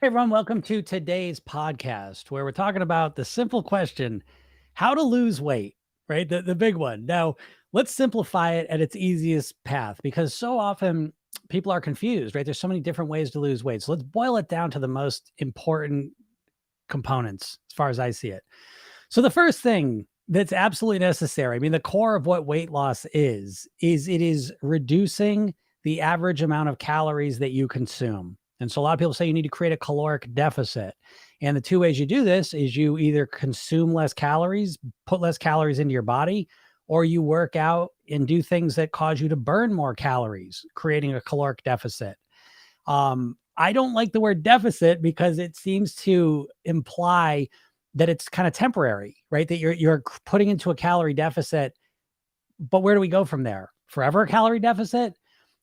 Hey, everyone, welcome to today's podcast where we're talking about the simple question, how to lose weight, right? The big one. Now, let's simplify it at its easiest path because so often people are confused, right? There's so many different ways to lose weight. So let's boil it down to the most important components as far as I see it. So the first thing that's absolutely necessary, I mean, the core of what weight loss is it is reducing the average amount of calories that you consume. And so a lot of people say you need to create a caloric deficit. And the two ways you do this is you either consume less calories, put less calories into your body, or you work out and do things that cause you to burn more calories, creating a caloric deficit. I don't like the word deficit because it seems to imply that it's kind of temporary, right? That you're putting into a calorie deficit, but where do we go from there? Forever calorie deficit?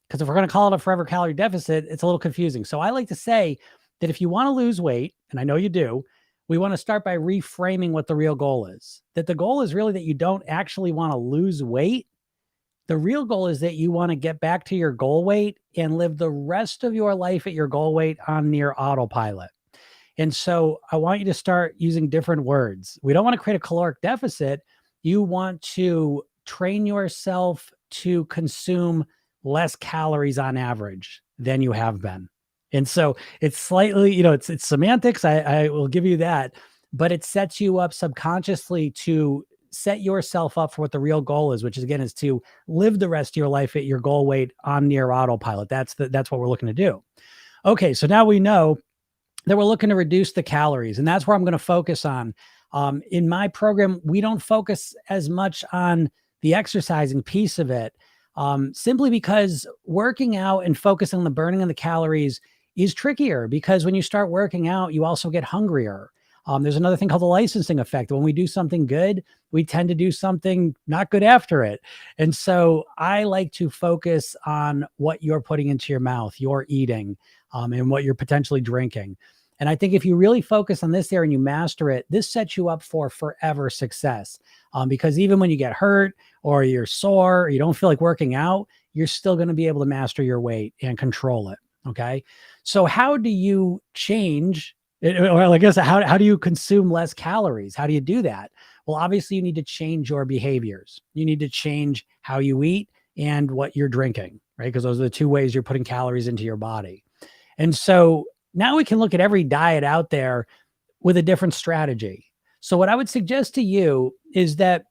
Because if we're going to call it a forever calorie deficit, it's a little confusing. So I like to say that if you want to lose weight, and I know you do, we want to start by reframing what the real goal is. That the goal is really that you don't actually want to lose weight. The real goal is that you want to get back to your goal weight and live the rest of your life at your goal weight on near autopilot. And so I want you to start using different words. We don't want to create a caloric deficit. You want to train yourself to consume less calories on average than you have been. And so it's slightly, it's semantics. I will give you that, but it sets you up subconsciously to set yourself up for what the real goal is, which is again, is to live the rest of your life at your goal weight on near autopilot. That's what we're looking to do. Okay. So now we know that we're looking to reduce the calories. And that's where I'm going to focus on. In my program, we don't focus as much on the exercising piece of it, simply because working out and focusing on the burning of the calories is trickier because when you start working out, you also get hungrier. There's another thing called the licensing effect. When we do something good, we tend to do something not good after it. And so I like to focus on what you're putting into your mouth, you're eating, and what you're potentially drinking. And I think if you really focus on this area and you master it, this sets you up for forever success. Because even when you get hurt or you're sore, or you don't feel like working out, you're still going to be able to master your weight and control it. Okay. So how do you change it? Well, I guess how do you consume less calories? How do you do that? Well, obviously you need to change your behaviors. You need to change how you eat and what you're drinking, right? Because those are the two ways you're putting calories into your body. And so now we can look at every diet out there with a different strategy. So what I would suggest to you is that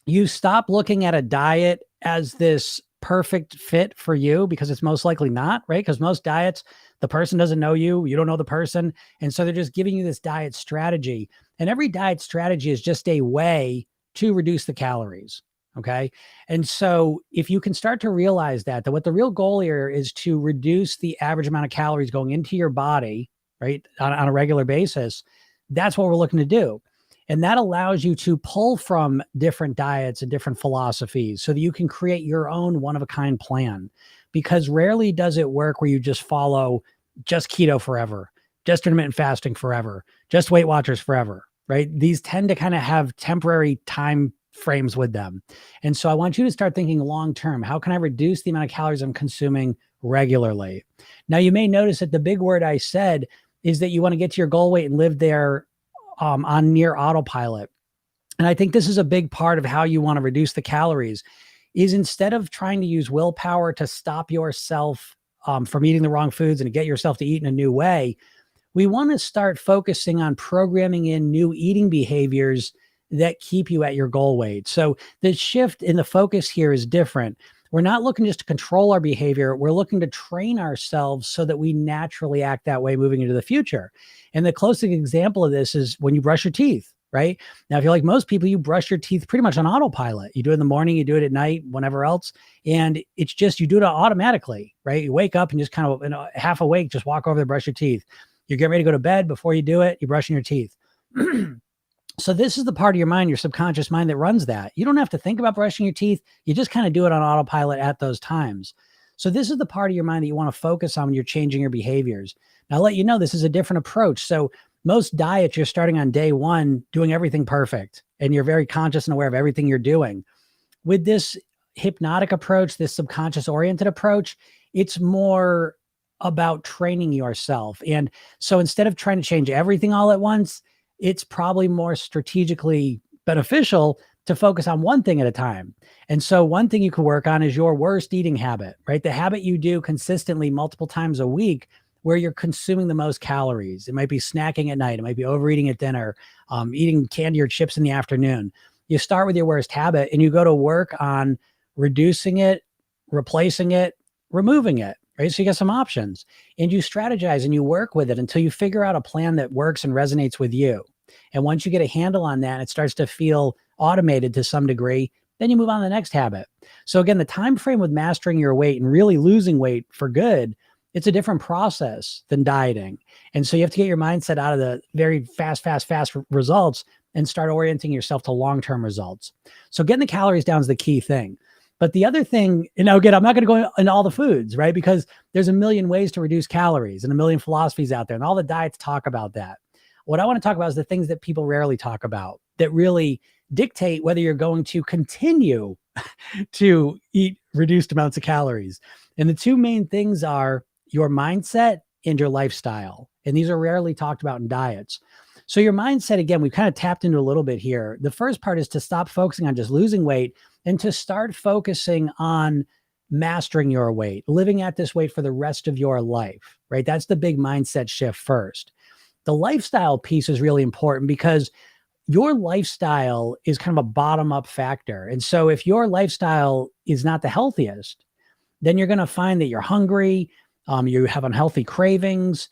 you stop looking at a diet as this perfect fit for you because it's most likely not, right? Because most diets, the person doesn't know you, you don't know the person. And so they're just giving you this diet strategy. And every diet strategy is just a way to reduce the calories. Okay. And so if you can start to realize that what the real goal here is to reduce the average amount of calories going into your body, right, on a regular basis, that's what we're looking to do. And that allows you to pull from different diets and different philosophies so that you can create your own one of a kind plan. Because rarely does it work where you just follow just keto forever, just intermittent fasting forever, just Weight Watchers forever, right? These tend to kind of have temporary time frames with them. And so I want you to start thinking long term. How can I reduce the amount of calories I'm consuming regularly? Now, you may notice that the big word I said is that you want to get to your goal weight and live there on near autopilot. And I think this is a big part of how you want to reduce the calories is instead of trying to use willpower to stop yourself from eating the wrong foods and to get yourself to eat in a new way, we want to start focusing on programming in new eating behaviors that keep you at your goal weight. So the shift in the focus here is different. We're not looking just to control our behavior. We're looking to train ourselves so that we naturally act that way moving into the future. And the closest example of this is when you brush your teeth, right? Now, if you're like most people, you brush your teeth pretty much on autopilot. You do it in the morning, you do it at night, whenever else. And it's just, you do it automatically, right? You wake up and just kind of half awake, just walk over there, brush your teeth. You get ready to go to bed. Before you do it, you're brushing your teeth. So this is the part of your mind, your subconscious mind, that runs that. You don't have to think about brushing your teeth. You just kind of do it on autopilot at those times. So this is the part of your mind that you want to focus on when you're changing your behaviors. Now, I'll let you know this is a different approach. So most diets, you're starting on day one, doing everything perfect, and you're very conscious and aware of everything you're doing. With this hypnotic approach, this subconscious oriented approach, it's more about training yourself. And so instead of trying to change everything all at once, it's probably more strategically beneficial to focus on one thing at a time. And so one thing you can work on is your worst eating habit, right? The habit you do consistently multiple times a week where you're consuming the most calories. It might be snacking at night. It might be overeating at dinner, eating candy or chips in the afternoon. You start with your worst habit and you go to work on reducing it, replacing it, removing it, right? So you get some options and you strategize and you work with it until you figure out a plan that works and resonates with you. And once you get a handle on that, it starts to feel automated to some degree, then you move on to the next habit. So again, the time frame with mastering your weight and really losing weight for good, it's a different process than dieting. And so you have to get your mindset out of the very fast results and start orienting yourself to long-term results. So getting the calories down is the key thing. But the other thing, again, I'm not going to go into all the foods, right? Because there's a million ways to reduce calories and a million philosophies out there, and all the diets talk about that. What I want to talk about is the things that people rarely talk about that really dictate whether you're going to continue to eat reduced amounts of calories. And the two main things are your mindset and your lifestyle. And these are rarely talked about in diets. So your mindset, again, we've kind of tapped into a little bit here. The first part is to stop focusing on just losing weight and to start focusing on mastering your weight, living at this weight for the rest of your life, right? That's the big mindset shift first. The lifestyle piece is really important because your lifestyle is kind of a bottom-up factor. And so if your lifestyle is not the healthiest, then you're going to find that you're hungry, you have unhealthy cravings,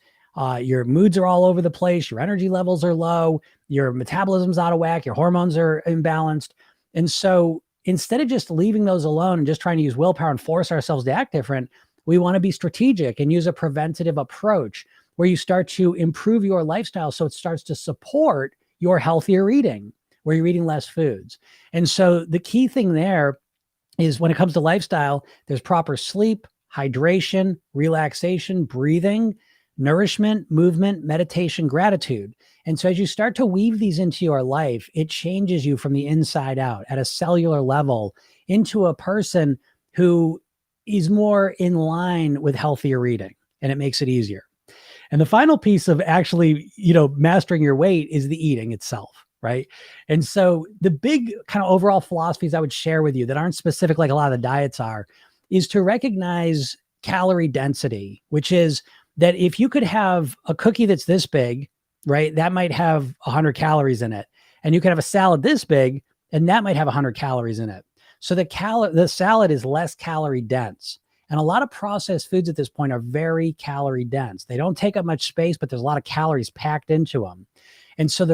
your moods are all over the place, your energy levels are low, your metabolism's out of whack, your hormones are imbalanced. And so instead of just leaving those alone and just trying to use willpower and force ourselves to act different, we want to be strategic and use a preventative approach where you start to improve your lifestyle so it starts to support your healthier eating, where you're eating less foods. And so the key thing there is when it comes to lifestyle, there's proper sleep, hydration, relaxation, breathing, nourishment, movement, meditation, gratitude. And so as you start to weave these into your life, it changes you from the inside out at a cellular level into a person who is more in line with healthier eating, and it makes it easier. And the final piece of actually, mastering your weight is the eating itself, right? And so the big kind of overall philosophies I would share with you that aren't specific like a lot of the diets are, is to recognize calorie density, which is that if you could have a cookie that's this big, right, that might have 100 calories in it. And you could have a salad this big, and that might have 100 calories in it. So the salad is less calorie dense. And a lot of processed foods at this point are very calorie dense. They don't take up much space, but there's a lot of calories packed into them. And so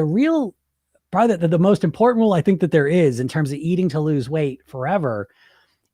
probably the most important rule I think that there is in terms of eating to lose weight forever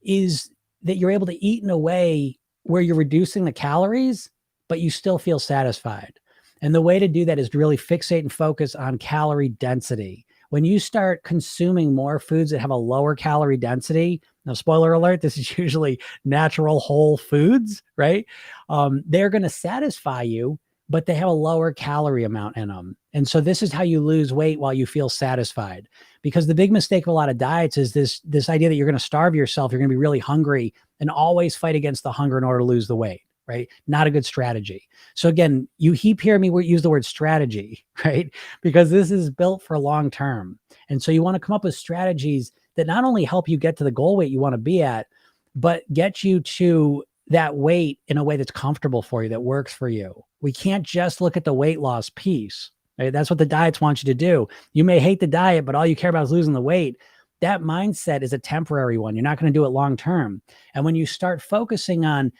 is that you're able to eat in a way where you're reducing the calories, but you still feel satisfied. And the way to do that is to really fixate and focus on calorie density. When you start consuming more foods that have a lower calorie density, now spoiler alert, this is usually natural whole foods, right? They're going to satisfy you, but they have a lower calorie amount in them. And so this is how you lose weight while you feel satisfied. Because the big mistake of a lot of diets is this idea that you're going to starve yourself, you're going to be really hungry and always fight against the hunger in order to lose the weight, right? Not a good strategy. So again, you hear me use the word strategy, right? Because this is built for long term. And so you want to come up with strategies that not only help you get to the goal weight you want to be at, but get you to that weight in a way that's comfortable for you, that works for you. We can't just look at the weight loss piece, right? That's what the diets want you to do. You may hate the diet, but all you care about is losing the weight. That mindset is a temporary one. You're not going to do it long term. And when you start focusing on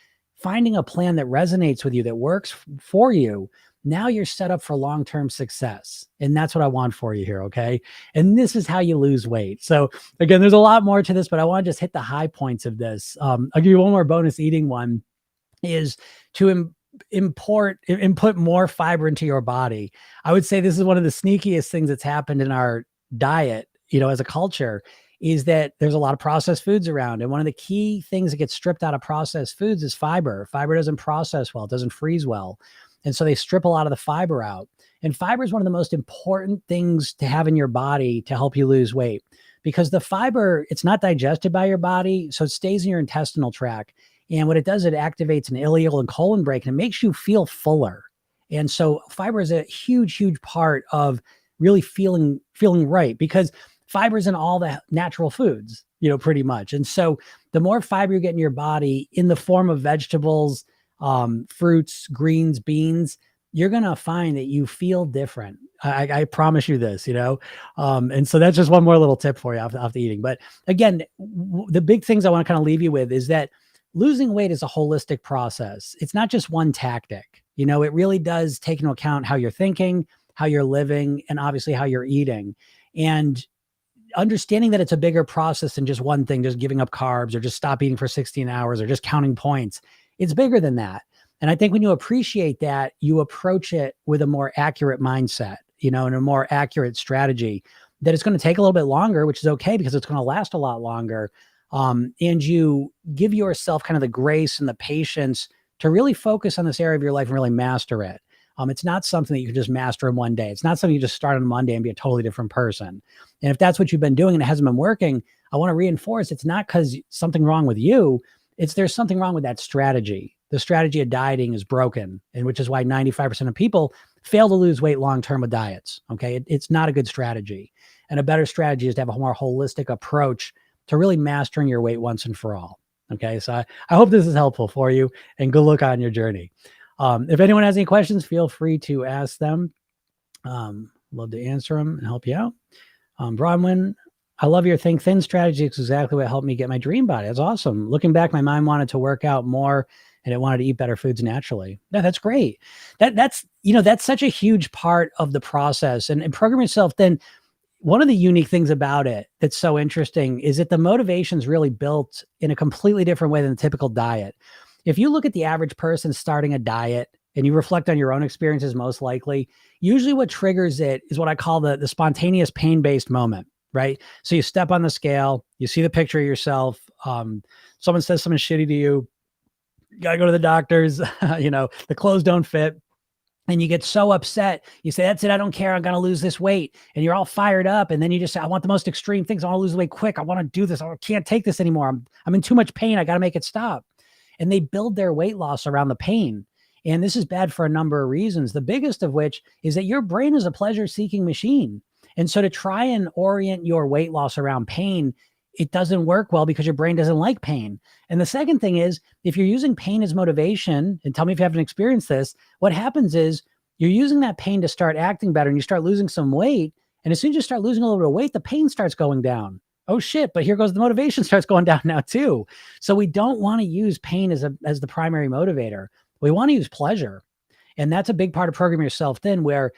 finding a plan that resonates with you, that works for you, now you're set up for long-term success. And that's what I want for you here, okay? And this is how you lose weight. So again, there's a lot more to this, but I want to just hit the high points of this. I'll give you one more bonus eating one, is to input more fiber into your body. I would say this is one of the sneakiest things that's happened in our diet, as a culture, is that there's a lot of processed foods around. And one of the key things that gets stripped out of processed foods is fiber. Fiber doesn't process well, it doesn't freeze well. And so they strip a lot of the fiber out. And fiber is one of the most important things to have in your body to help you lose weight, because the fiber, it's not digested by your body. So it stays in your intestinal tract. And what it does, it activates an ileal and colon break, and it makes you feel fuller. And so fiber is a huge, huge part of really feeling right, because fiber is in all the natural foods, pretty much. And so the more fiber you get in your body in the form of vegetables, fruits, greens, beans, you're going to find that you feel different. I promise you this, and so that's just one more little tip for you off the eating. But again, the big things I want to kind of leave you with is that losing weight is a holistic process. It's not just one tactic. It really does take into account how you're thinking, how you're living, and obviously how you're eating. And understanding that it's a bigger process than just one thing, just giving up carbs or just stop eating for 16 hours or just counting points. It's bigger than that. And I think when you appreciate that, you approach it with a more accurate mindset, and a more accurate strategy, that it's going to take a little bit longer, which is okay because it's going to last a lot longer. And you give yourself kind of the grace and the patience to really focus on this area of your life and really master it. It's not something that you can just master in one day. It's not something you just start on Monday and be a totally different person. And if that's what you've been doing and it hasn't been working, I want to reinforce it's not because something wrong with you. It's there's something wrong with that strategy. The strategy of dieting is broken, and which is why 95% of people fail to lose weight long-term with diets. Okay. It's not a good strategy. And a better strategy is to have a more holistic approach to really mastering your weight once and for all. Okay. So I hope this is helpful for you, and good luck on your journey. If anyone has any questions, feel free to ask them. Love to answer them and help you out. Bronwyn, I love your think thin strategy. It's exactly what helped me get my dream body. That's awesome. Looking back, my mind wanted to work out more and it wanted to eat better foods naturally. Yeah, that's great. That's such a huge part of the process. And program yourself then. One of the unique things about it that's so interesting is that the motivation is really built in a completely different way than the typical diet. If you look at the average person starting a diet and you reflect on your own experiences, most likely, usually what triggers it is what I call the spontaneous pain-based moment, right? So you step on the scale, you see the picture of yourself, someone says something shitty to you, you got to go to the doctors, the clothes don't fit. And you get so upset. You say, that's it. I don't care. I'm going to lose this weight. And you're all fired up. And then you just say, I want the most extreme things. I want to lose the weight quick. I want to do this. I can't take this anymore. I'm in too much pain. I got to make it stop. And they build their weight loss around the pain. And this is bad for a number of reasons. The biggest of which is that your brain is a pleasure-seeking machine. And so to try and orient your weight loss around pain, it doesn't work well because your brain doesn't like pain. And the second thing is, if you're using pain as motivation, and tell me if you haven't experienced this, what happens is you're using that pain to start acting better and you start losing some weight. And as soon as you start losing a little bit of weight, the pain starts going down. Oh shit, but here goes the motivation starts going down now too. So we don't want to use pain as the primary motivator. We want to use pleasure. And that's a big part of programming yourself thin, where,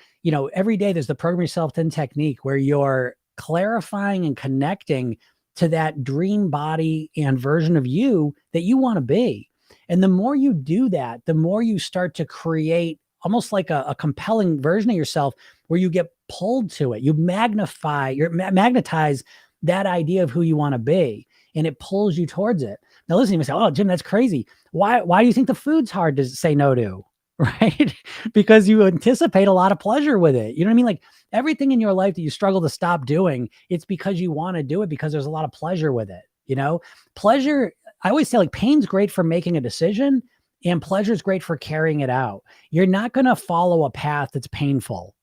every day there's the program yourself thin technique where you're clarifying and connecting to that dream body and version of you that you want to be. And the more you do that, the more you start to create almost like a compelling version of yourself where you get pulled to it. You magnetize that idea of who you want to be, and it pulls you towards it. Now listen, you may say, oh, Jim, that's crazy. Why do you think the food's hard to say no to? Right? Because you anticipate a lot of pleasure with it. You know what I mean? Like everything in your life that you struggle to stop doing, it's because you want to do it because there's a lot of pleasure with it. Pleasure, I always say, like, pain's great for making a decision and pleasure is great for carrying it out. You're not going to follow a path that's painful.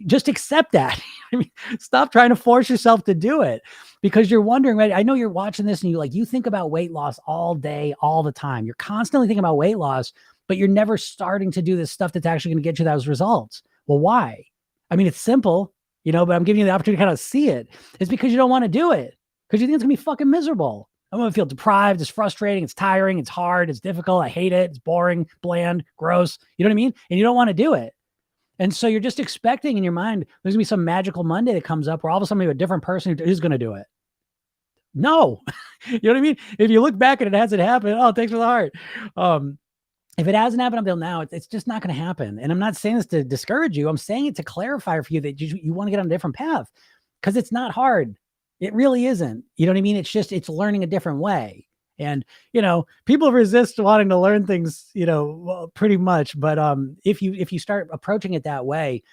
Just accept that. I mean, stop trying to force yourself to do it because you're wondering, right? I know you're watching this and you think about weight loss all day, all the time. You're constantly thinking about weight loss, but you're never starting to do this stuff that's actually going to get you those results. Well, why? I mean, it's simple, but I'm giving you the opportunity to kind of see it. It's because you don't want to do it because you think it's gonna be fucking miserable. I'm going to feel deprived. It's frustrating. It's tiring. It's hard. It's difficult. I hate it. It's boring, bland, gross. You know what I mean? And you don't want to do it. And so you're just expecting in your mind, there's gonna be some magical Monday that comes up where all of a sudden you're a different person who is going to do it. No, you know what I mean? If you look back and it hasn't happened, oh, thanks for the heart. If it hasn't happened until now, it's just not going to happen. And I'm not saying this to discourage you. I'm saying it to clarify for you that you want to get on a different path because it's not hard. It really isn't. You know what I mean? It's learning a different way. And, people resist wanting to learn things, pretty much. But if you start approaching it that way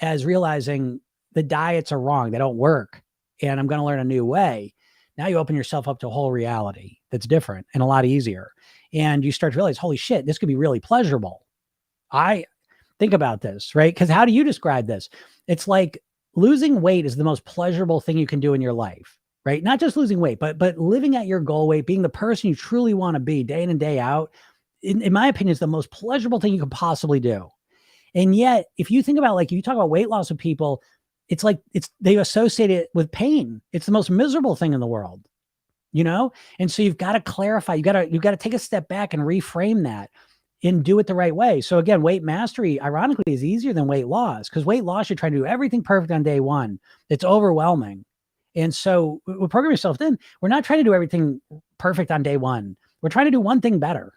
as realizing the diets are wrong, they don't work, and I'm going to learn a new way, now you open yourself up to a whole reality that's different and a lot easier. and you start to realize, holy shit, this could be really pleasurable. I think about this, right? Because how do you describe this? It's like losing weight is the most pleasurable thing you can do in your life, right? Not just losing weight, but living at your goal weight, being the person you truly want to be day in and day out, in my opinion, is the most pleasurable thing you can possibly do. And yet, if you think about, like, if you talk about weight loss with people, it's like they associate it with pain. It's the most miserable thing in the world, you know? And so you've got to clarify, you've got to take a step back and reframe that and do it the right way. So again, weight mastery, ironically, is easier than weight loss, because weight loss, you're trying to do everything perfect on day one. It's overwhelming. And so we program yourself in. We're not trying to do everything perfect on day one. We're trying to do one thing better.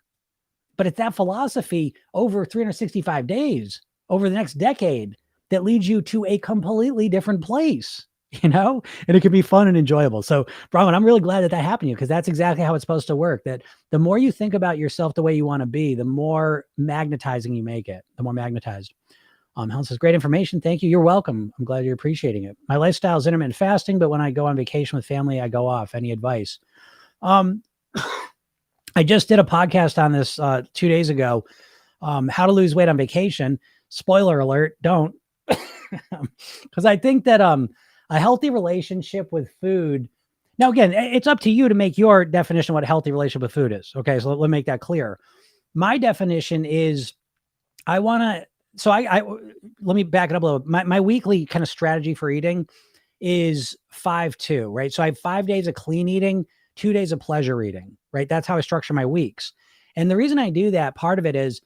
But it's that philosophy over 365 days, over the next decade, that leads you to a completely different place, you know, and it can be fun and enjoyable. So, Bronwyn, I'm really glad that happened to you, because that's exactly how it's supposed to work. That the more you think about yourself the way you want to be, the more magnetizing you make it, the more magnetized. Helen says, great information. Thank you. You're welcome. I'm glad you're appreciating it. My lifestyle is intermittent fasting, but when I go on vacation with family, I go off. Any advice? I just did a podcast on this 2 days ago. How to lose weight on vacation. Spoiler alert, don't. Because I think that a healthy relationship with food. Now, again, it's up to you to make your definition of what a healthy relationship with food is. Okay, so let me make that clear. My definition is I want to. So I let me back it up a little. My weekly kind of strategy for eating is 5-2, right? So I have 5 days of clean eating, 2 days of pleasure eating, right? That's how I structure my weeks. And the reason I do that, part of it is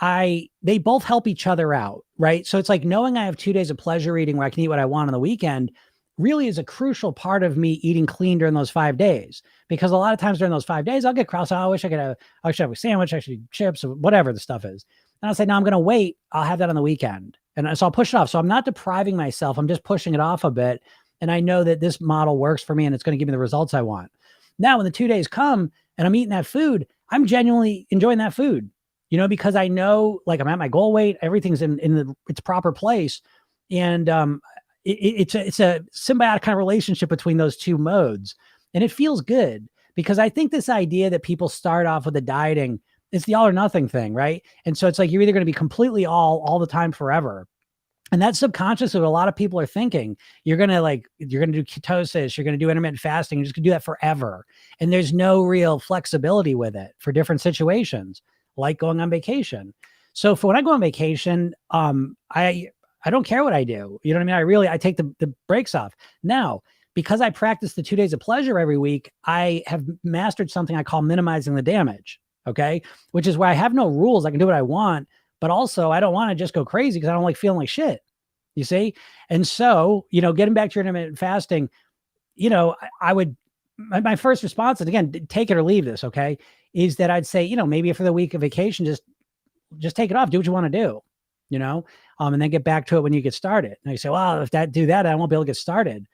they both help each other out, right? So it's like knowing I have 2 days of pleasure eating where I can eat what I want on the weekend really is a crucial part of me eating clean during those 5 days. Because a lot of times during those 5 days, I'll get cross. I wish I could should have a sandwich, I should eat chips, or whatever the stuff is. And I'll say, no, I'm going to wait. I'll have that on the weekend. And so I'll push it off. So I'm not depriving myself. I'm just pushing it off a bit. And I know that this model works for me and it's going to give me the results I want. Now, when the 2 days come and I'm eating that food, I'm genuinely enjoying that food, you know, because I know, like, I'm at my goal weight, everything's in its proper place. And it's a symbiotic kind of relationship between those two modes. And it feels good, because I think this idea that people start off with the dieting, it's the all or nothing thing, right? And so it's like you're either going to be completely all the time forever. And that's subconscious of what a lot of people are thinking. You're going to do ketosis, you're going to do intermittent fasting, you're just going to do that forever. And there's no real flexibility with it for different situations, like going on vacation. So for when I go on vacation, I don't care what I do. You know what I mean? I take the breaks off. Now, because I practice the 2 days of pleasure every week, I have mastered something I call minimizing the damage. Okay. Which is where I have no rules. I can do what I want, but also I don't want to just go crazy because I don't like feeling like shit. You see? And so, you know, getting back to your intermittent fasting, you know, I would, my first response, and again, take it or leave this, okay, is that I'd say, you know, maybe for the week of vacation, just take it off, do what you want to do, you know, and then get back to it when you get started. And you say, well, if do that, I won't be able to get started.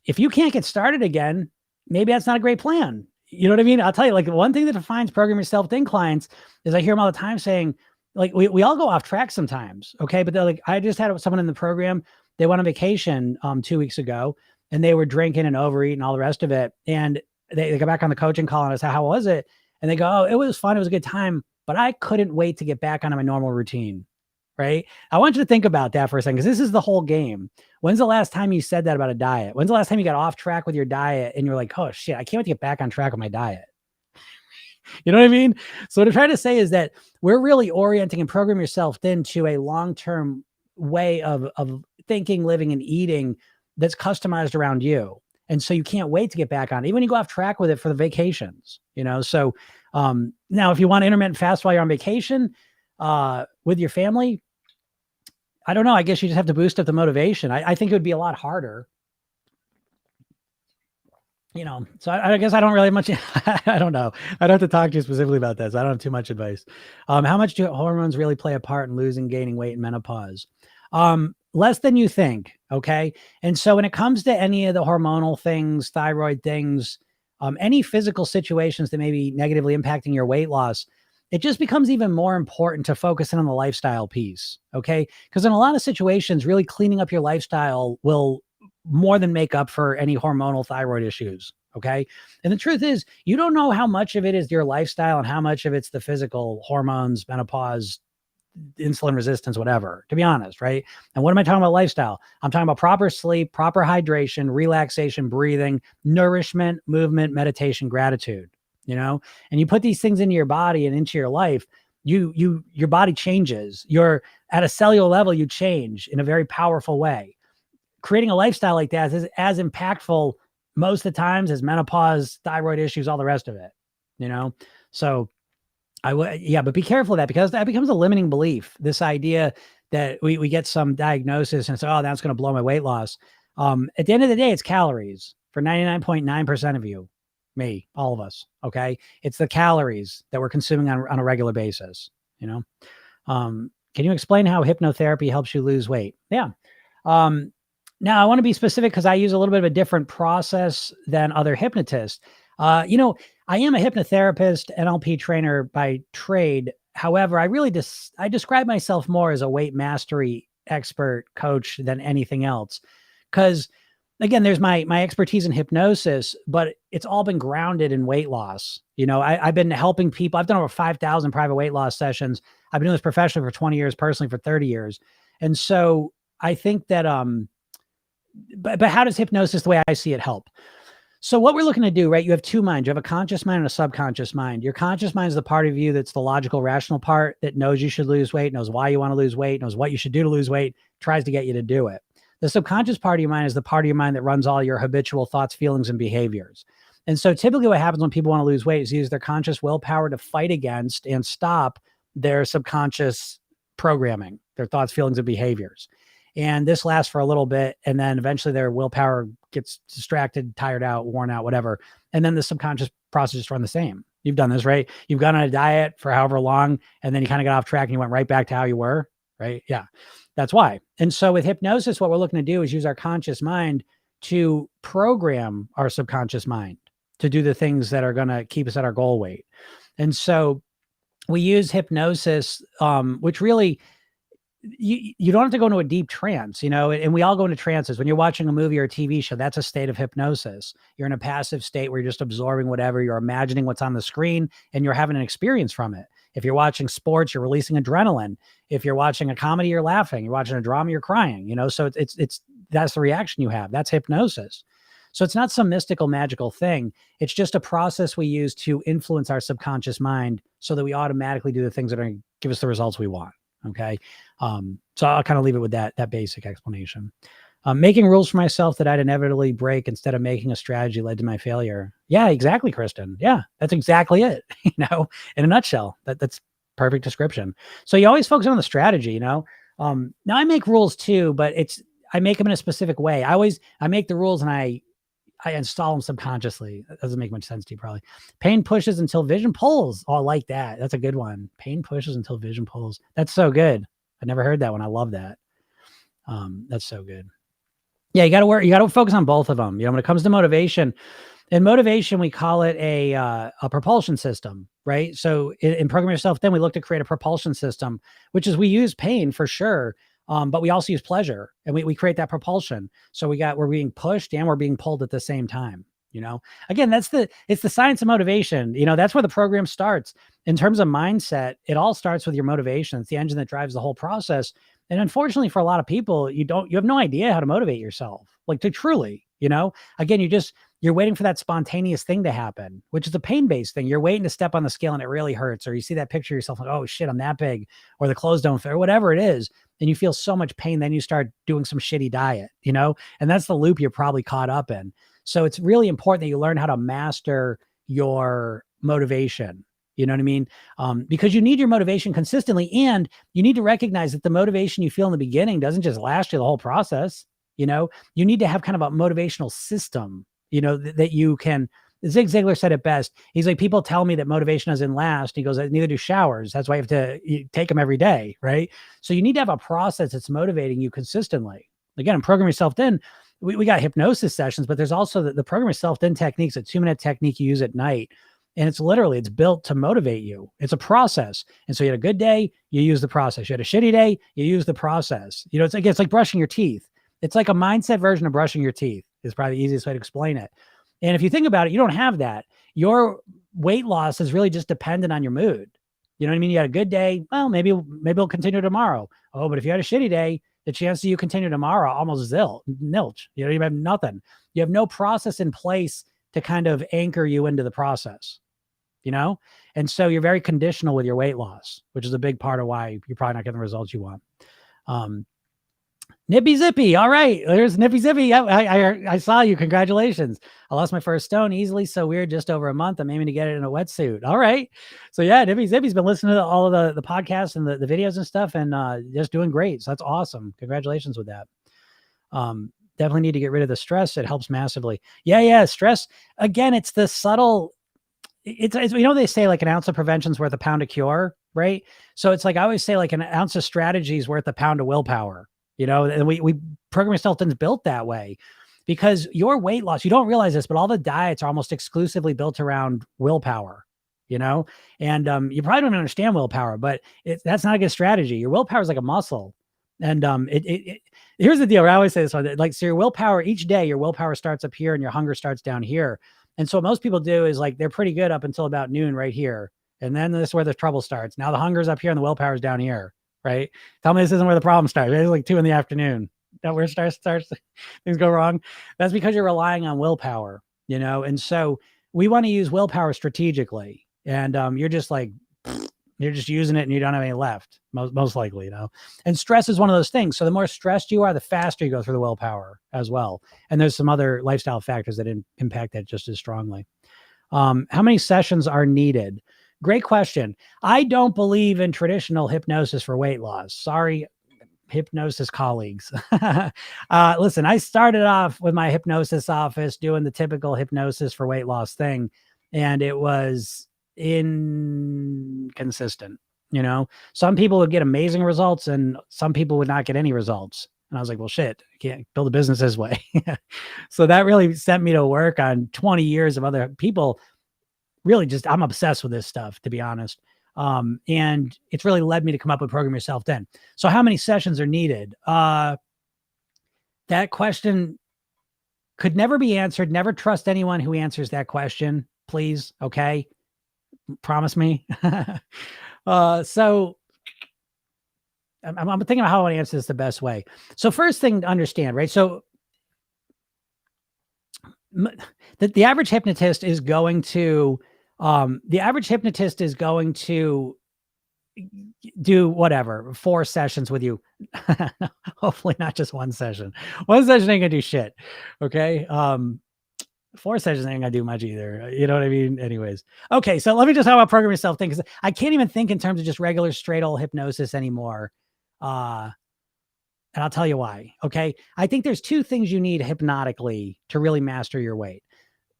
If you can't get started again, maybe that's not a great plan. You know what I mean? I'll tell you, like, one thing that defines program yourself thin clients is I hear them all the time saying, like, we all go off track sometimes. Okay. But they're like, I just had someone in the program, they went on vacation 2 weeks ago, and they were drinking and overeating and all the rest of it. And they got back on the coaching call and I said, how was it? And they go, oh, it was fun. It was a good time, but I couldn't wait to get back onto my normal routine. Right. I want you to think about that for a second, because this is the whole game. When's the last time you said that about a diet? When's the last time you got off track with your diet and you're like, oh shit, I can't wait to get back on track with my diet? You know what I mean? So what I'm trying to say is that we're really orienting and program yourself into a long-term way of thinking, living, and eating that's customized around you. And so you can't wait to get back on, even when you go off track with it for the vacations, you know? So now if you want to intermittent fast while you're on vacation with your family, I don't know. I guess you just have to boost up the motivation. I think it would be a lot harder, you know. So I guess I don't really have much. I don't know. I'd have to talk to you specifically about this. I don't have too much advice. How much do hormones really play a part in losing, gaining weight in menopause? Less than you think. Okay. And so when it comes to any of the hormonal things, thyroid things, any physical situations that may be negatively impacting your weight loss, it just becomes even more important to focus in on the lifestyle piece. Okay. Because in a lot of situations, really cleaning up your lifestyle will more than make up for any hormonal thyroid issues. Okay. And the truth is, you don't know how much of it is your lifestyle and how much of it's the physical hormones, menopause, insulin resistance, whatever, to be honest, right? And what am I talking about lifestyle? I'm talking about proper sleep, proper hydration, relaxation, breathing, nourishment, movement, meditation, gratitude, and you put these things into your body and into your life, your body changes. You're at a cellular level, you change in a very powerful way. Creating a lifestyle like that is as impactful most of the times as menopause, thyroid issues, all the rest of it. So but be careful of that, because that becomes a limiting belief. This idea that we get some diagnosis and say, oh, that's going to blow my weight loss. At the end of the day, it's calories for 99.9% of you, me, all of us. Okay. It's the calories that we're consuming on a regular basis. Can you explain how hypnotherapy helps you lose weight? Yeah. Now I want to be specific because I use a little bit of a different process than other hypnotists. I am a hypnotherapist, NLP trainer by trade. However, I describe myself more as a weight mastery expert coach than anything else. Because again, there's my expertise in hypnosis, but it's all been grounded in weight loss. I've been helping people. I've done over 5,000 private weight loss sessions. I've been doing this professionally for 20 years, personally for 30 years. And so I think that, but how does hypnosis, the way I see it, help? So what we're looking to do, right? You have two minds. You have a conscious mind and a subconscious mind. Your conscious mind is the part of you that's the logical, rational part that knows you should lose weight, knows why you want to lose weight, knows what you should do to lose weight, tries to get you to do it. The subconscious part of your mind is the part of your mind that runs all your habitual thoughts, feelings, and behaviors. And so typically what happens when people want to lose weight is use their conscious willpower to fight against and stop their subconscious programming, their thoughts, feelings, and behaviors. And this lasts for a little bit. And then eventually their willpower gets distracted, tired out, worn out, whatever. And then the subconscious processes run the same. You've done this, right? You've gone on a diet for however long, and then you kind of got off track and you went right back to how you were, right? Yeah, that's why. And so with hypnosis, what we're looking to do is use our conscious mind to program our subconscious mind to do the things that are going to keep us at our goal weight. And so we use hypnosis, which really, you don't have to go into a deep trance, and we all go into trances. When you're watching a movie or a TV show, that's a state of hypnosis. You're in a passive state where you're just absorbing whatever, you're imagining what's on the screen, and you're having an experience from it. If you're watching sports, you're releasing adrenaline. If you're watching a comedy, you're laughing. You're watching a drama, you're crying, so it's that's the reaction you have. That's hypnosis. So it's not some mystical, magical thing. It's just a process we use to influence our subconscious mind so that we automatically do the things that are going to give us the results we want. Okay. So I'll kind of leave it with that basic explanation. Making rules for myself that I'd inevitably break instead of making a strategy led to my failure. Yeah, exactly, Kristen. Yeah, that's exactly it. In a nutshell, that's perfect description. So you always focus on the strategy, now I make rules too, but I make them in a specific way. I make the rules and I install them subconsciously. That doesn't make much sense to you, probably. Pain pushes until vision pulls. Oh, I like that. That's a good one. Pain pushes until vision pulls. That's so good. I never heard that one. I love that. That's so good. Yeah, you got to work. You got to focus on both of them. When it comes to motivation, in motivation, we call it a propulsion system, right? So in Program Yourself, then we look to create a propulsion system, which is we use pain for sure. But we also use pleasure, and we create that propulsion. So we're being pushed and we're being pulled at the same time. Again, it's the science of motivation. That's where the program starts. In terms of mindset, it all starts with your motivation. It's the engine that drives the whole process. And unfortunately for a lot of people, you have no idea how to motivate yourself, like to truly, again, you're waiting for that spontaneous thing to happen, which is a pain-based thing. You're waiting to step on the scale and it really hurts. Or you see that picture of yourself like, oh shit, I'm that big, or the clothes don't fit, or whatever it is. And you feel so much pain. Then you start doing some shitty diet, and that's the loop you're probably caught up in. So it's really important that you learn how to master your motivation. You know what I mean? Because you need your motivation consistently, and you need to recognize that the motivation you feel in the beginning doesn't just last you the whole process. You need to have kind of a motivational system, that you can. Zig Ziglar said it best. He's like, people tell me that motivation doesn't last. He goes, neither do showers. That's why you have to take them every day, right? So you need to have a process that's motivating you consistently. Again, in Program Yourself In, we got hypnosis sessions, but there's also the Program Yourself In techniques, a 2-minute technique you use at night. And it's built to motivate you. It's a process. And so you had a good day, you use the process. You had a shitty day, you use the process. It's like brushing your teeth. It's like a mindset version of brushing your teeth is probably the easiest way to explain it. And if you think about it, you don't have that. Your weight loss is really just dependent on your mood. You know what I mean? You had a good day. Well, maybe it'll continue tomorrow. Oh, but if you had a shitty day, the chance that you continue tomorrow almost nilch. You know, you have nothing. You have no process in place to kind of anchor you into the process, you know? And so you're very conditional with your weight loss, which is a big part of why you're probably not getting the results you want. Nippy Zippy. All right. There's Nippy Zippy. I saw you. Congratulations. I lost my first stone easily. So weird. Just over a month. I'm aiming to get it in a wetsuit. All right. So yeah, Nippy Zippy's been listening to all of the podcasts and the videos and stuff and just doing great. So that's awesome. Congratulations with that. Definitely need to get rid of the stress. It helps massively. Yeah. Stress. Again, it's the subtle, it's you know, they say like an ounce of prevention is worth a pound of cure, right? So it's like, I always say like an ounce of strategy is worth a pound of willpower. You know, and we program yourself is built that way because your weight loss, you don't realize this, but all the diets are almost exclusively built around willpower, you know, and you probably don't understand willpower, but that's not a good strategy. Your willpower is like a muscle. And here's the deal. I always say this, like, so your willpower each day, your willpower starts up here and your hunger starts down here. And so what most people do is like, they're pretty good up until about noon right here. And then this is where the trouble starts. Now the hunger's up here and the willpower is down here. Right? Tell me this isn't where the problem starts. It's like 2 p.m. That where it starts things go wrong. That's because you're relying on willpower, you know? And so we want to use willpower strategically. And you're just like, you're just using it and you don't have any left, most likely, you know? And stress is one of those things. So the more stressed you are, the faster you go through the willpower as well. And there's some other lifestyle factors that impact that just as strongly. How many sessions are needed? Great question. I don't believe in traditional hypnosis for weight loss. Sorry, hypnosis colleagues. Listen, I started off with my hypnosis office doing the typical hypnosis for weight loss thing, and it was inconsistent. You know, some people would get amazing results and some people would not get any results. And I was like, well, shit, I can't build a business this way. So that really sent me to work on 20 years of other people. Really just, I'm obsessed with this stuff, to be honest. And it's really led me to come up with Program Yourself Then. So how many sessions are needed? That question could never be answered. Never trust anyone who answers that question, please. Okay. Promise me. So I'm thinking about how I want to answer this the best way. So first thing to understand, right? So the average hypnotist is going to do whatever, 4 sessions with you. Hopefully not just 1 session. 1 session ain't gonna do shit. Okay. 4 sessions ain't gonna do much either. You know what I mean? Anyways. Okay. So let me just talk about Program Yourself thing, because I can't even think in terms of just regular straight old hypnosis anymore. And I'll tell you why. Okay. I think there's 2 things you need hypnotically to really master your weight.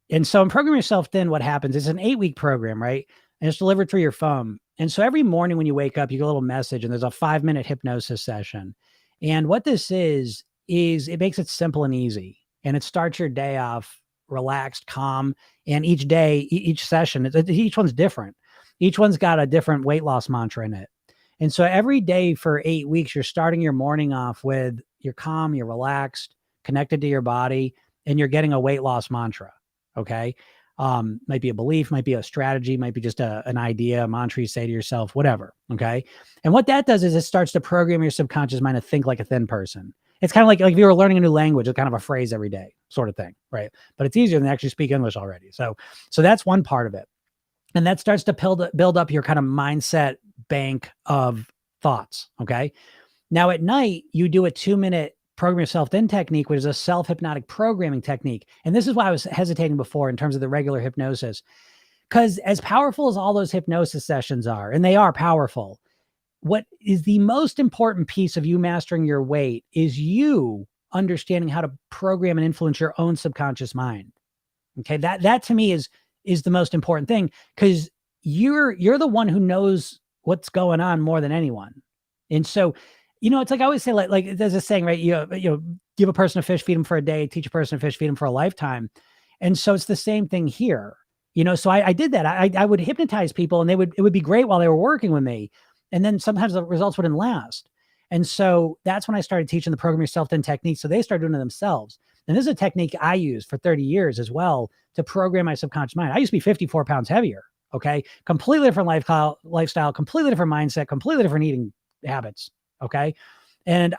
And so in Program Yourself Thin, what happens is an 8-week program, right? And it's delivered through your phone. And so every morning when you wake up, you get a little message and there's a 5-minute hypnosis session. And what this is it makes it simple and easy. And it starts your day off relaxed, calm. And each day, each session, each one's different. Each one's got a different weight loss mantra in it. And so every day for 8 weeks, you're starting your morning off with you're calm, you're relaxed, connected to your body, and you're getting a weight loss mantra. Okay. Might be a belief, might be a strategy, might be just an idea, a mantra you say to yourself, whatever. Okay. And what that does is it starts to program your subconscious mind to think like a thin person. It's kind of like if you were learning a new language, it's kind of a phrase every day sort of thing. Right. But it's easier than actually speak English already. So that's one part of it. And that starts to build up your kind of mindset bank of thoughts. Okay. Now at night, you do a 2-minute Program Yourself Then technique, which is a self-hypnotic programming technique. And this is why I was hesitating before in terms of the regular hypnosis, because as powerful as all those hypnosis sessions are, and they are powerful, what is the most important piece of you mastering your weight is you understanding how to program and influence your own subconscious mind. Okay. That to me is the most important thing, because you're the one who knows what's going on more than anyone. And so, you know, it's like I always say, like there's a saying, right? You give a person a fish, feed them for a day, teach a person a fish, feed them for a lifetime. And so it's the same thing here, you know? So I did that. I would hypnotize people and it would be great while they were working with me. And then sometimes the results wouldn't last. And so that's when I started teaching the Program Yourself Then technique. So they started doing it themselves. And this is a technique I used for 30 years as well to program my subconscious mind. I used to be 54 pounds heavier. Okay. Completely different lifestyle, completely different mindset, completely different eating habits. Okay. And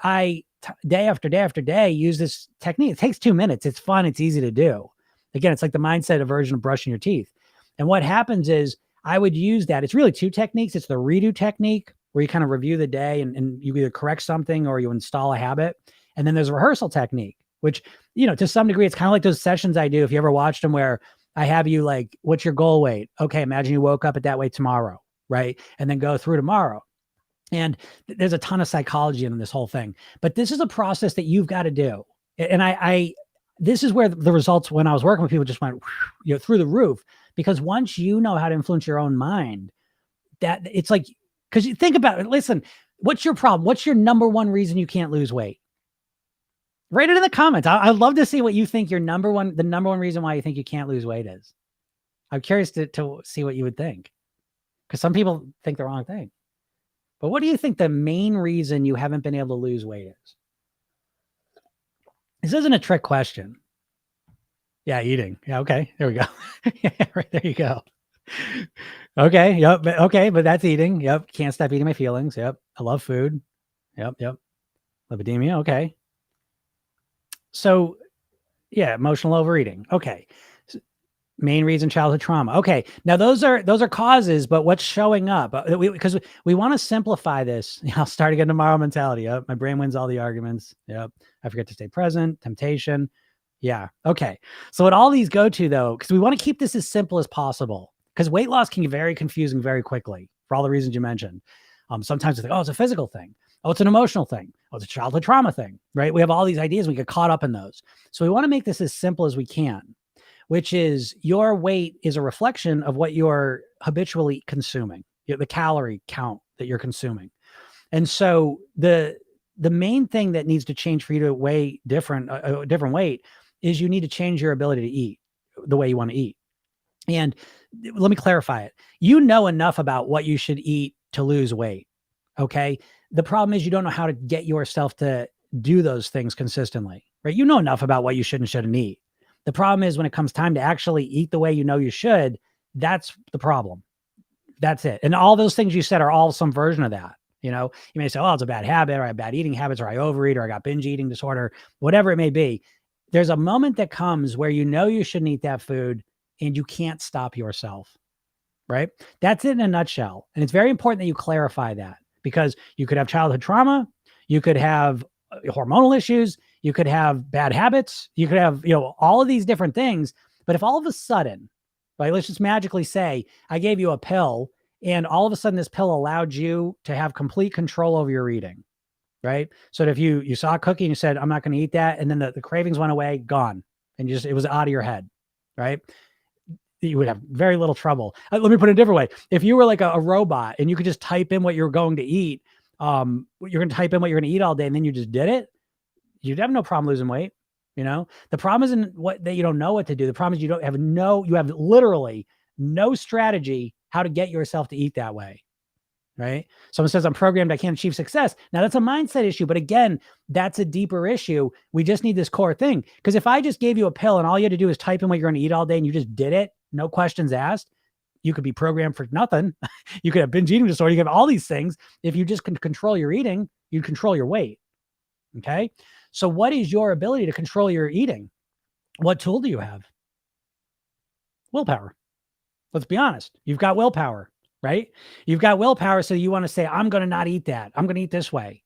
day after day after day, use this technique. It takes 2 minutes. It's fun. It's easy to do. Again, it's like the mindset version of brushing your teeth. And what happens is I would use that. It's really 2 techniques. It's the redo technique, where you kind of review the day and you either correct something or you install a habit. And then there's a rehearsal technique, which, to some degree, it's kind of like those sessions I do. If you ever watched them, where I have you like, what's your goal weight? Okay, imagine you woke up at that weight tomorrow, right? And then go through tomorrow. And there's a ton of psychology in this whole thing. But this is a process that you've got to do. And this is where the results, when I was working with people, just went through the roof. Because once you know how to influence your own mind, that it's like, because you think about it, listen, what's your problem? What's your number one reason you can't lose weight? Write it in the comments. I'd love to see what you think the number one reason why you think you can't lose weight is. I'm curious to see what you would think, because some people think the wrong thing. But what do you think the main reason you haven't been able to lose weight is? This isn't a trick question. Yeah, eating. Yeah, okay. There we go. Yeah, right, there you go. Okay, yep. Okay, but that's eating. Yep. Can't stop eating my feelings. Yep. I love food. Yep. Lipidemia. Okay. So, yeah, emotional overeating. Okay. Main reason, childhood trauma. Okay. Now those are causes, but what's showing up? Because we want to simplify this. I'll start again tomorrow mentality. Yep. My brain wins all the arguments. Yep. I forget to stay present. Temptation. Yeah. Okay. So what all these go to, though, because we want to keep this as simple as possible, because weight loss can get very confusing very quickly for all the reasons you mentioned. Sometimes it's like, oh, it's a physical thing. Oh, it's an emotional thing. Oh, it's a childhood trauma thing, right? We have all these ideas. We get caught up in those. So we want to make this as simple as we can, which is your weight is a reflection of what you're habitually consuming, the calorie count that you're consuming. And so the main thing that needs to change for you to weigh a different weight is you need to change your ability to eat the way you want to eat. And let me clarify it. You know enough about what you should eat to lose weight. Okay. The problem is you don't know how to get yourself to do those things consistently, right? You know enough about what you should and shouldn't eat. The problem is when it comes time to actually eat the way you know you should, that's the problem. That's it. And all those things you said are all some version of that. You may say, oh, it's a bad habit, or I have bad eating habits, or I overeat, or I got binge eating disorder, whatever it may be. There's a moment that comes where you know you shouldn't eat that food and you can't stop yourself, right? That's it in a nutshell. And it's very important that you clarify that, because you could have childhood trauma, you could have hormonal issues, you could have bad habits, you could have, all of these different things. But if all of a sudden, like, let's just magically say I gave you a pill, and all of a sudden this pill allowed you to have complete control over your eating, right? So that if you saw a cookie and you said, I'm not going to eat that, and then the cravings went away, gone, and it was out of your head, right? You would have very little trouble. Let me put it a different way. If you were like a robot and you could just type in what you're going to eat, you're going to type in what you're going to eat all day, and then you just did it, you'd have no problem losing weight. The problem isn't that you don't know what to do. The problem is you have literally no strategy how to get yourself to eat that way. Right? Someone says, I'm programmed, I can't achieve success. Now that's a mindset issue, but again, that's a deeper issue. We just need this core thing. Because if I just gave you a pill and all you had to do is type in what you're going to eat all day and you just did it, no questions asked, you could be programmed for nothing. You could have binge eating disorder. You could have all these things. If you just can control your eating, you control your weight. Okay. So what is your ability to control your eating? What tool do you have? Willpower. Let's be honest. You've got willpower, right? You've got willpower. So you want to say, I'm going to not eat that. I'm going to eat this way.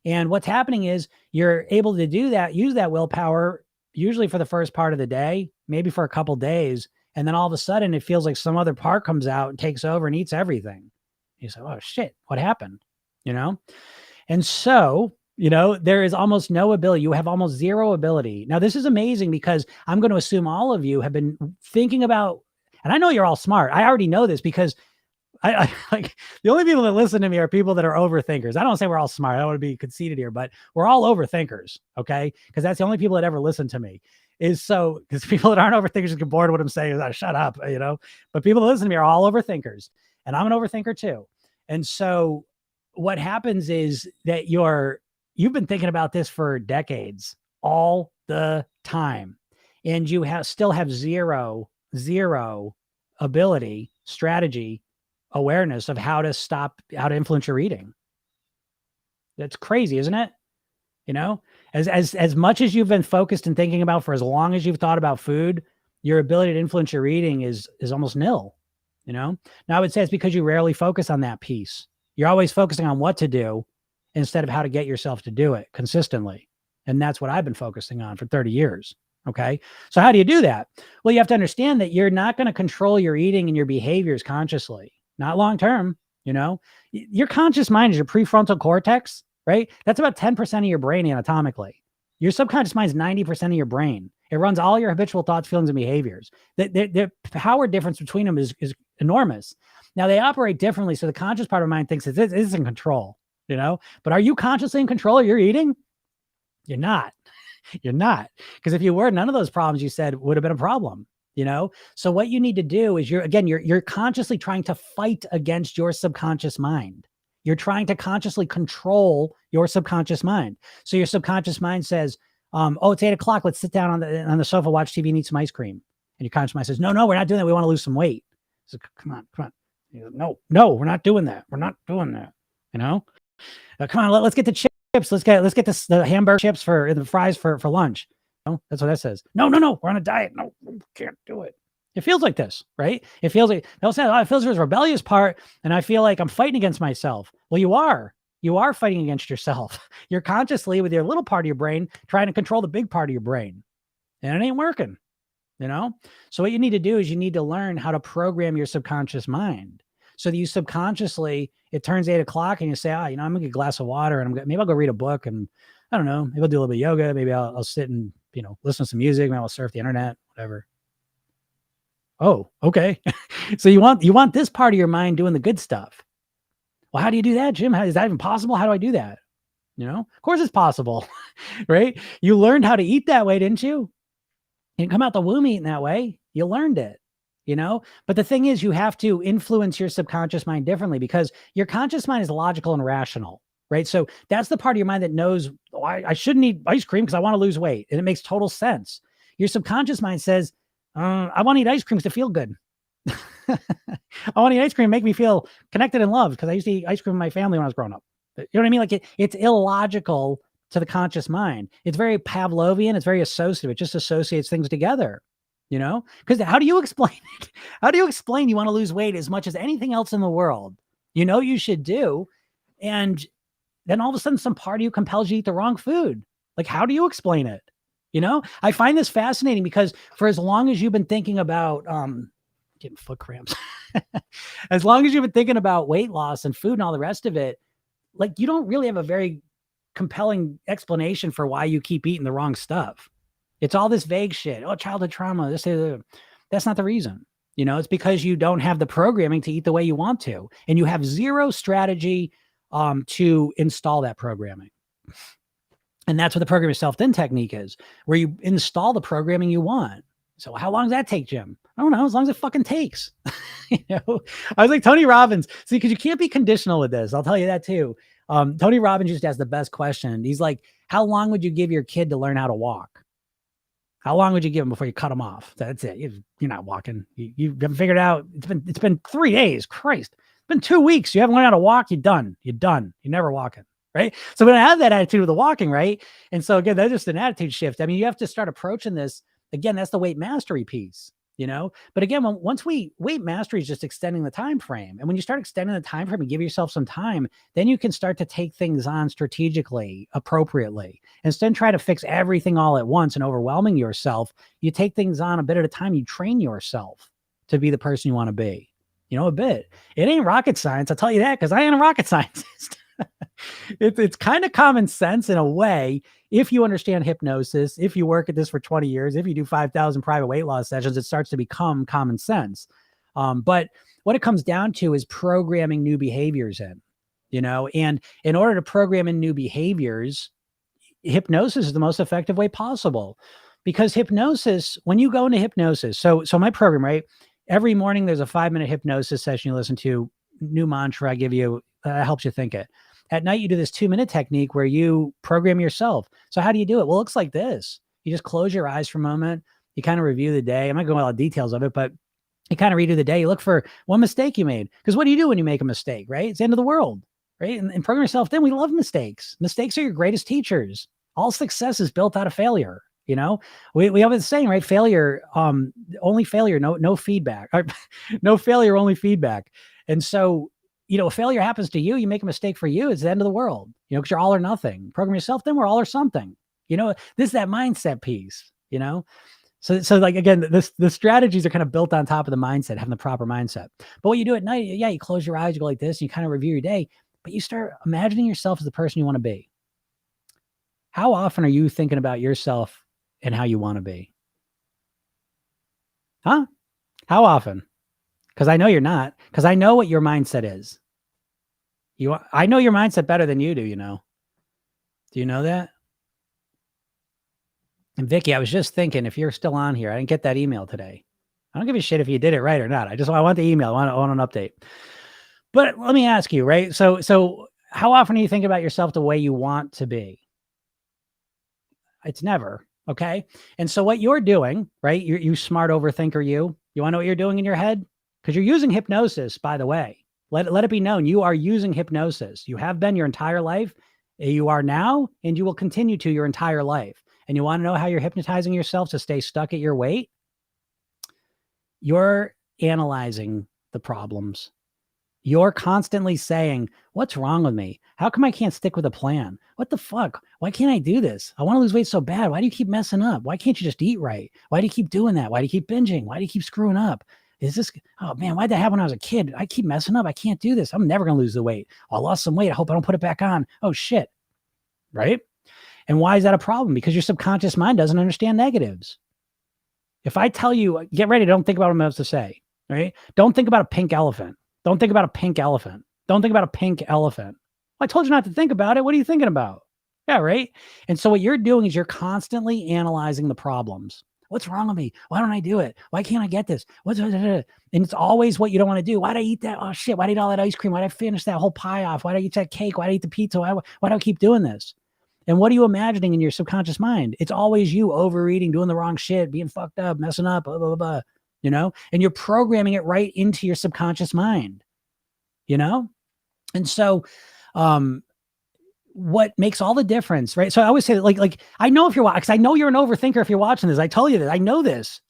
And what's happening is you're able to do that, use that willpower, usually for the first part of the day, maybe for a couple days. And then all of a sudden it feels like some other part comes out and takes over and eats everything. You say, oh shit, what happened? And so, there is almost no ability. You have almost zero ability. Now, this is amazing because I'm going to assume all of you have been thinking about, and I know you're all smart. I already know this because I like the only people that listen to me are people that are overthinkers. I don't say we're all smart. I don't want to be conceited here, but we're all overthinkers. Okay. Because that's the only people that ever listen to me because people that aren't overthinkers get bored of what I'm saying. Shut up, but people that listen to me are all overthinkers, and I'm an overthinker too. And so what happens is that you've been thinking about this for decades, all the time. And you still have zero ability, strategy, awareness of how to influence your eating. That's crazy, isn't it? You know, as much as you've been focused and thinking about for as long as you've thought about food, your ability to influence your eating is almost nil. You know, now I would say it's because you rarely focus on that piece. You're always focusing on what to do instead of how to get yourself to do it consistently. And that's what I've been focusing on for 30 years. Okay. So how do you do that? Well, you have to understand that you're not going to control your eating and your behaviors consciously, not long term. You know, your conscious mind is your prefrontal cortex, right? That's about 10% of your brain anatomically. Your subconscious mind is 90% of your brain. It runs all your habitual thoughts, feelings, and behaviors. The power difference between them is enormous. Now, they operate differently. So the conscious part of mind thinks it's in control, you know, but are you consciously in control of your eating? You're not. You're not. Because if you were, none of those problems you said would have been a problem, you know? So what you need to do is you're consciously trying to fight against your subconscious mind. You're trying to consciously control your subconscious mind. So your subconscious mind says, oh, it's 8:00. Let's sit down on the sofa, watch TV and eat some ice cream. And your conscious mind says, no, we're not doing that. We want to lose some weight. So come on. No, we're not doing that. We're not doing that. You know, come on, let's get the chips. Let's get the hamburger chips and the fries for lunch. No, that's what that says. No, we're on a diet. No, we can't do it. It feels like this, right? It feels like they'll say, oh, it feels there's a rebellious part, and I feel like I'm fighting against myself. Well, you are fighting against yourself. You're consciously with your little part of your brain trying to control the big part of your brain, and it ain't working. You know? So what you need to do is you need to learn how to program your subconscious mind so that you subconsciously, it turns 8:00 and you say, I'm going to get a glass of water and maybe I'll go read a book and I don't know, maybe I'll do a little bit of yoga. Maybe I'll sit and, listen to some music. Maybe I'll surf the internet, whatever. Oh, okay. So you want this part of your mind doing the good stuff. Well, how do you do that, Jim? Is that even possible? How do I do that? Of course it's possible, right? You learned how to eat that way, didn't you? You didn't come out the womb eating that way. You learned it, but the thing is you have to influence your subconscious mind differently because your conscious mind is logical and rational, right? So that's the part of your mind that knows, I shouldn't eat ice cream because I want to lose weight. And it makes total sense. Your subconscious mind says, I want to eat ice creams to feel good. I want to eat ice cream, make me feel connected and loved because I used to eat ice cream with my family when I was growing up. You know what I mean? Like it's illogical to the conscious mind. It's very Pavlovian. It's very associative. It just associates things together, because how do you explain it? How do you explain you want to lose weight as much as anything else in the world? You should do. And then all of a sudden some part of you compels you to eat the wrong food. Like, how do you explain it? I find this fascinating because for as long as you've been thinking about, getting foot cramps, as long as you've been thinking about weight loss and food and all the rest of it, like you don't really have a very compelling explanation for why you keep eating the wrong stuff. It's all this vague shit. Oh, childhood trauma. That's not the reason. It's because you don't have the programming to eat the way you want to, and you have zero strategy to install that programming. And that's what the program yourself then technique is, where you install the programming you want. So how long does that take, Jim? I don't know, as long as it fucking takes. I was like Tony Robbins. See, because you can't be conditional with this. I'll tell you that too. Tony Robbins just asked the best question. He's like, how long would you give your kid to learn how to walk? How long would you give him before you cut him off? That's it. You're not walking. You haven't figured it out. It's been 3 days. Christ. It's been 2 weeks. You haven't learned how to walk. You're done. You're never walking. Right. So we don't have that attitude with the walking. Right. And so again, that's just an attitude shift. I mean, you have to start approaching this. Again, that's the weight mastery piece. But again, once weight mastery is just extending the time frame. And when you start extending the time frame and give yourself some time, then you can start to take things on strategically, appropriately. Instead of trying to fix everything all at once and overwhelming yourself, you take things on a bit at a time. You train yourself to be the person you want to be, a bit. It ain't rocket science. I'll tell you that because I ain't a rocket scientist. It's kind of common sense in a way. If you understand hypnosis, if you work at this for 20 years, if you do 5,000 private weight loss sessions, it starts to become common sense. But what it comes down to is programming new behaviors in, and in order to program in new behaviors, hypnosis is the most effective way possible. Because hypnosis, when you go into hypnosis, so my program, right? Every morning there's a 5-minute hypnosis session you listen to, new mantra I give you, helps you think it. At night, you do this 2-minute technique where you program yourself. So how do you do it? Well, it looks like this. You just close your eyes for a moment. You kind of review the day. I'm not going into all the details of it, but you kind of redo the day. You look for one mistake you made. Because what do you do when you make a mistake, right? It's the end of the world, right? And program yourself then. We love mistakes. Mistakes are your greatest teachers. All success is built out of failure. We have this saying, right? Failure, only failure, no feedback. No failure, only feedback. And so, if failure happens to you, you make a mistake for you, it's the end of the world, because you're all or nothing. Program yourself, then we're all or something. This is that mindset piece, So like, again, the strategies are kind of built on top of the mindset, having the proper mindset. But what you do at night, yeah, you close your eyes, you go like this, and you kind of review your day, but you start imagining yourself as the person you want to be. How often are you thinking about yourself and how you want to be? Huh? How often? Because I know you're not, because I know what your mindset is. I know your mindset better than you do, Do you know that? And Vicky, I was just thinking, if you're still on here, I didn't get that email today. I don't give a shit if you did it right or not. I want the email. I want an update. But let me ask you, right? So how often do you think about yourself the way you want to be? It's never. Okay. And so what you're doing, right? You smart overthinker, you want to know what you're doing in your head? Because you're using hypnosis, by the way. Let it be known, you are using hypnosis. You have been your entire life. You are now, and you will continue to your entire life. And you want to know how you're hypnotizing yourself to stay stuck at your weight? You're analyzing the problems. You're constantly saying, what's wrong with me? How come I can't stick with a plan? What the fuck? Why can't I do this? I want to lose weight so bad. Why do you keep messing up? Why can't you just eat right? Why do you keep doing that? Why do you keep binging? Why do you keep screwing up? Oh man, why'd that happen when I was a kid? I keep messing up. I can't do this. I'm never going to lose the weight. I lost some weight. I hope I don't put it back on. Oh shit. Right? And why is that a problem? Because your subconscious mind doesn't understand negatives. If I tell you, get ready, don't think about what I'm about to say, right? Don't think about a pink elephant. Don't think about a pink elephant. Don't think about a pink elephant. Well, I told you not to think about it. What are you thinking about? Yeah, right? And so what you're doing is you're constantly analyzing the problems. What's wrong with me? Why don't I do it? Why can't I get this? And it's always what you don't want to do. Why'd I eat that? Oh shit, why'd I eat all that ice cream? Why'd I finish that whole pie off? Why'd I eat that cake? Why'd I eat the pizza? Why do I keep doing this? And what are you imagining in your subconscious mind? It's always you overeating, doing the wrong shit, being fucked up, messing up, blah, blah, blah, and you're programming it right into your subconscious mind, And so, what makes all the difference, right? So I always say that, like, I know if you're watching, because I know you're an overthinker if you're watching this. I tell you that. I know this.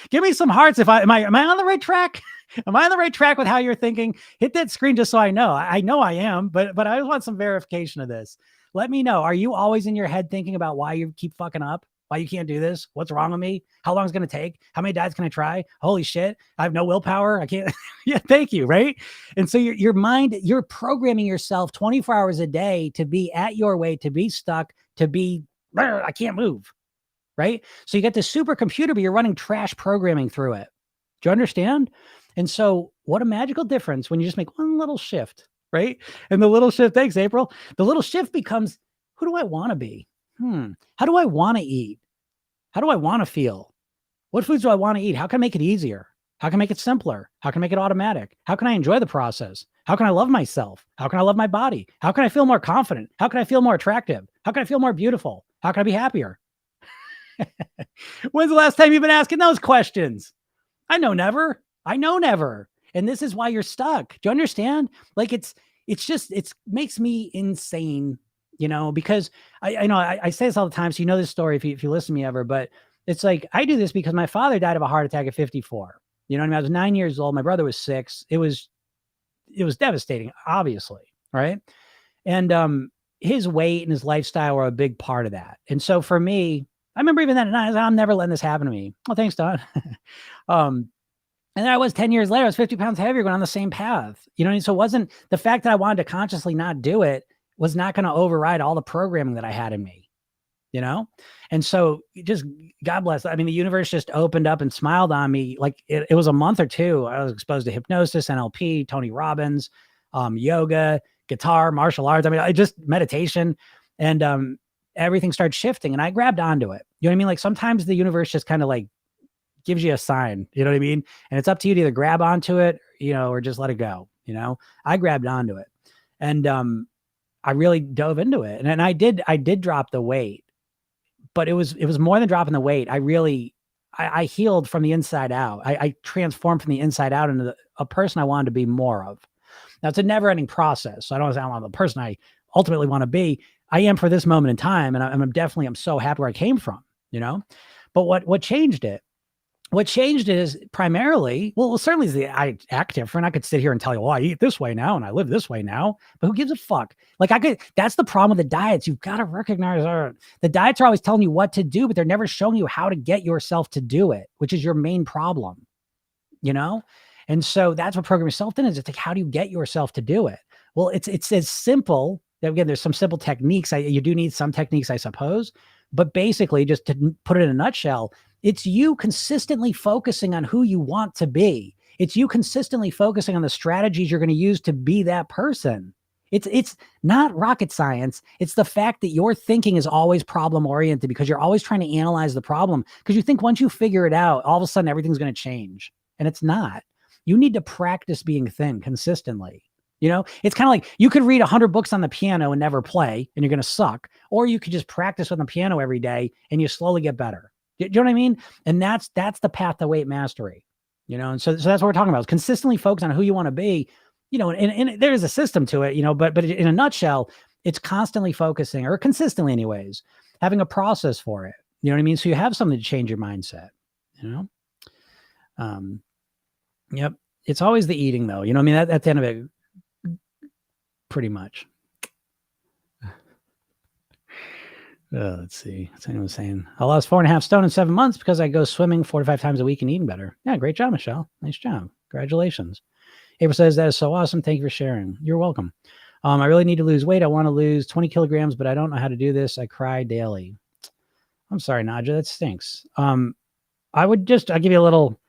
Give me some hearts. Am I on the right track? Am I on the right track with how you're thinking? Hit that screen just so I know. I know I am, but I want some verification of this. Let me know. Are you always in your head thinking about why you keep fucking up? Why you can't do this? What's wrong with me? How long is it going to take? How many diets can I try? Holy shit. I have no willpower. I can't. Yeah, thank you. Right. And so your mind, you're programming yourself 24 hours a day to be at your weight, to be stuck, to be, I can't move. Right. So you get this supercomputer, but you're running trash programming through it. Do you understand? And so what a magical difference when you just make one little shift, right? And the little shift, thanks, April. The little shift becomes, who do I want to be? How do I want to eat? How do I want to feel? What foods do I want to eat? How can I make it easier? How can I make it simpler? How can I make it automatic? How can I enjoy the process? How can I love myself? How can I love my body? How can I feel more confident? How can I feel more attractive? How can I feel more beautiful? How can I be happier? When's the last time you've been asking those questions? I know never. And this is why you're stuck. Do you understand? Like it's makes me insane, because I know I say this all the time. So you know this story if you listen to me ever, but it's like, I do this because my father died of a heart attack at 54. You know what I mean? I was 9 years old. My brother was 6. It was devastating, obviously. Right. And, his weight and his lifestyle were a big part of that. And so for me, I remember even then, I'm never letting this happen to me. Oh, thanks, Don. And then I was 10 years later, I was 50 pounds heavier going on the same path. You know what I mean? So it wasn't the fact that I wanted to consciously not do it was not going to override all the programming that I had in me, And so just God bless. I mean, the universe just opened up and smiled on me. Like it was a month or two. I was exposed to hypnosis, NLP, Tony Robbins, yoga, guitar, martial arts. I mean, I just meditation and, everything started shifting and I grabbed onto it. You know what I mean? Like sometimes the universe just kind of like gives you a sign, you know what I mean? And it's up to you to either grab onto it, or just let it go. I grabbed onto it and, I really dove into it and I did drop the weight, but it was more than dropping the weight. I healed from the inside out. I transformed from the inside out into a person I wanted to be more of. Now it's a never ending process. So I don't sound like the person I ultimately want to be. I am for this moment in time. And I'm so happy where I came from, but what changed it? What changed it is primarily, well, certainly is I act different. I could sit here and tell you, well, I eat this way now and I live this way now, but who gives a fuck? Like that's the problem with the diets. You've got to recognize the diets are always telling you what to do, but they're never showing you how to get yourself to do it, which is your main problem, And so that's what Program Yourself Thin is. It's like, how do you get yourself to do it? Well, it's as simple. Again, there's some simple techniques. You do need some techniques, I suppose, but basically just to put it in a nutshell, it's you consistently focusing on who you want to be. It's you consistently focusing on the strategies you're going to use to be that person. It's not rocket science. It's the fact that your thinking is always problem oriented because you're always trying to analyze the problem because you think once you figure it out, all of a sudden everything's going to change. And it's not. You need to practice being thin consistently. It's kind of like you could read 100 books on the piano and never play and you're going to suck. Or you could just practice on the piano every day and you slowly get better. Do you know what I mean? And that's the path to weight mastery, and so that's what we're talking about is consistently focus on who you want to be, and there is a system to it, but in a nutshell, it's constantly focusing or consistently anyways, having a process for it. You know what I mean? So you have something to change your mindset, Yep. It's always the eating though. You know what I mean? At the end of it, pretty much. Let's see. What's anyone saying? I lost 4.5 stone in 7 months because I go swimming 4 to 5 times a week and eating better. Yeah, great job, Michelle. Nice job. Congratulations. April says that is so awesome. Thank you for sharing. You're welcome. I really need to lose weight. I want to lose 20 kilograms, but I don't know how to do this. I cry daily. I'm sorry, Nadja. That stinks. I'll give you a little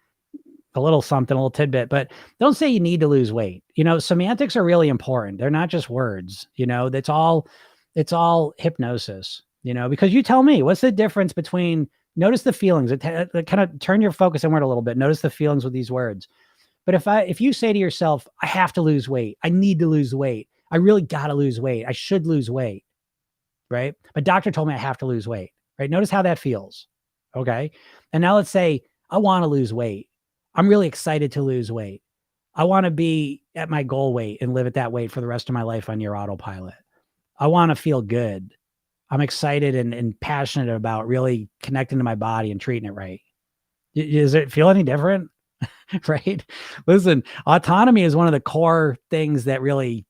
something, a little tidbit, but don't say you need to lose weight. Semantics are really important. They're not just words, it's all hypnosis, because you tell me what's the difference between notice the feelings. It kind of turn your focus inward a little bit. Notice the feelings with these words. But if you say to yourself, I have to lose weight, I need to lose weight, I really got to lose weight, I should lose weight, right? My doctor told me I have to lose weight, right? Notice how that feels. Okay. And now let's say I want to lose weight. I'm really excited to lose weight. I want to be at my goal weight and live at that weight for the rest of my life on your autopilot. I want to feel good. I'm excited and passionate about really connecting to my body and treating it right. Does it feel any different? Right? Listen, autonomy is one of the core things that really,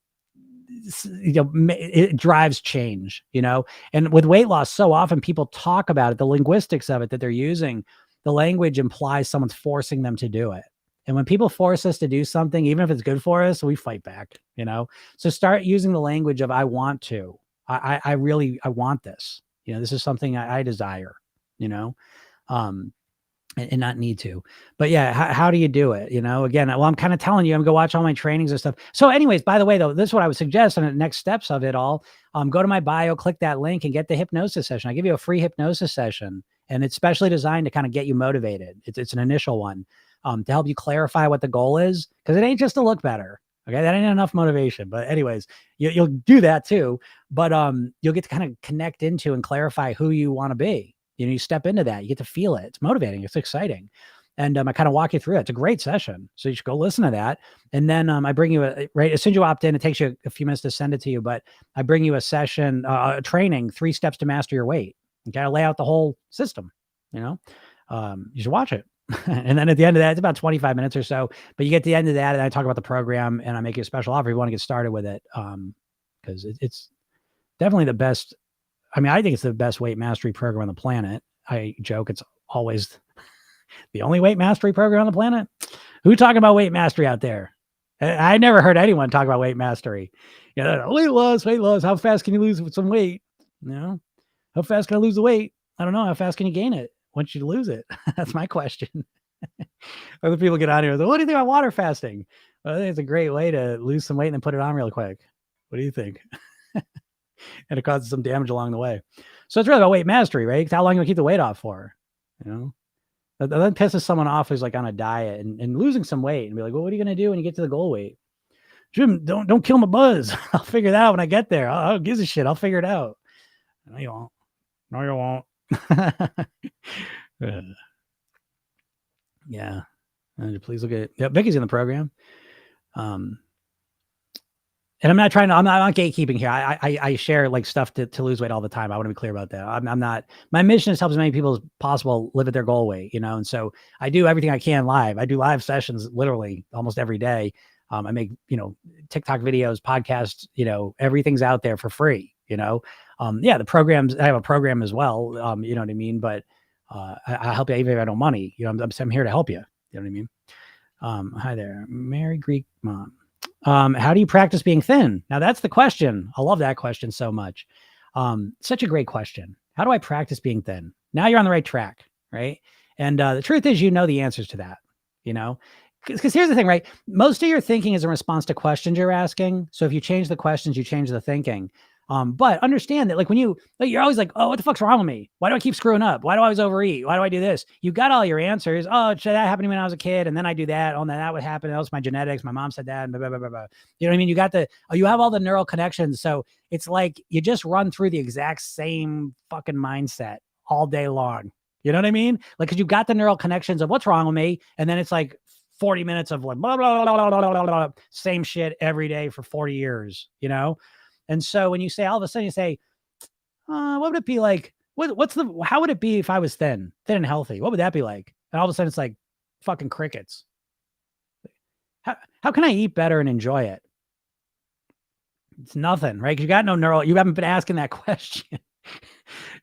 it drives change, and with weight loss, so often people talk about it, the linguistics of it that they're using, the language implies someone's forcing them to do it. And when people force us to do something, even if it's good for us, we fight back, so start using the language of, I want to, I want this, this is something I desire, and not need to. But yeah, how do you do it? Again, well, I'm kind of telling you, I'm going to go watch all my trainings and stuff. So anyways, by the way, though, this is what I would suggest on the next steps of it all. Go to my bio, click that link and get the hypnosis session. I give you a free hypnosis session and it's specially designed to kind of get you motivated. It's an initial one to help you clarify what the goal is. Cause it ain't just to look better. Okay. That ain't enough motivation, but anyways, you'll do that too. But you'll get to kind of connect into and clarify who you want to be. You step into that, you get to feel it. It's motivating. It's exciting. And I kind of walk you through it. It's a great session. So you should go listen to that. And then I bring you right as soon as you opt in, it takes you a few minutes to send it to you, but I bring you a session, a training, 3 steps to master your weight. Okay. I lay out the whole system, you should watch it. And then at the end of that, it's about 25 minutes or so, but you get to the end of that and I talk about the program and I make you a special offer if you want to get started with it. Cause it's definitely the best. I mean, I think it's the best weight mastery program on the planet. I joke it's always the only weight mastery program on the planet. Who talking about weight mastery out there? I never heard anyone talk about weight mastery. Weight loss. How fast can you lose some weight? How fast can I lose the weight? I don't know. How fast can you gain it once you lose it? That's my question. Other people get on here. What do you think about water fasting? Well, I think it's a great way to lose some weight and then put it on real quick. What do you think? And it causes some damage along the way. So it's really about weight mastery, right? How long you keep the weight off for, That pisses someone off who's like on a diet and losing some weight and be like, well, what are you going to do when you get to the goal weight? Jim, don't kill my buzz. I'll figure it out when I get there. I don't give a shit. I'll figure it out. No, you won't. Uh, yeah. Please look at, yeah, Vicky's in the program. And I'm not trying to, I'm not gatekeeping here. I share like stuff to lose weight all the time. I want to be clear about that. I'm not, my mission is to help as many people as possible live at their goal weight, you know? And so I do everything I can live. I do live sessions literally almost every day. I make, you know, TikTok videos, podcasts, you know, everything's out there for free, you know? Yeah, the programs, I have a program as well. You know what I mean? But I help you even if I don't money, you know, I'm here to help you. You know what I mean? Hi there, Mary Greek Mom. How do you practice being thin? Now that's the question. I love that question so much. Such a great question. How do I practice being thin? Now you're on the right track, right? And the truth is, you know the answers to that, you know, because here's the thing, right? Most of your thinking is in response to questions you're asking. So if you change the questions, you change the thinking. But understand that like when you're always like, oh, what the fuck's wrong with me? Why do I keep screwing up? Why do I always overeat? Why do I do this? You got all your answers. Oh, that happened to me when I was a kid. And then I do that. Oh, and then that would happen. That was my genetics. My mom said that. Blah, blah, blah, blah, blah. You know what I mean? You have all the neural connections. So it's like you just run through the exact same fucking mindset all day long. You know what I mean? Like, cause you got the neural connections of what's wrong with me. And then it's like 40 minutes of like, blah, blah, blah, blah, blah, blah, blah, same shit every day for 40 years, you know? And so when you say, all of a sudden you say, what would it be like? How would it be if I was thin and healthy? What would that be like? And all of a sudden it's like fucking crickets. How can I eat better and enjoy it? It's nothing, right? Cause you got no neural, you haven't been asking that question,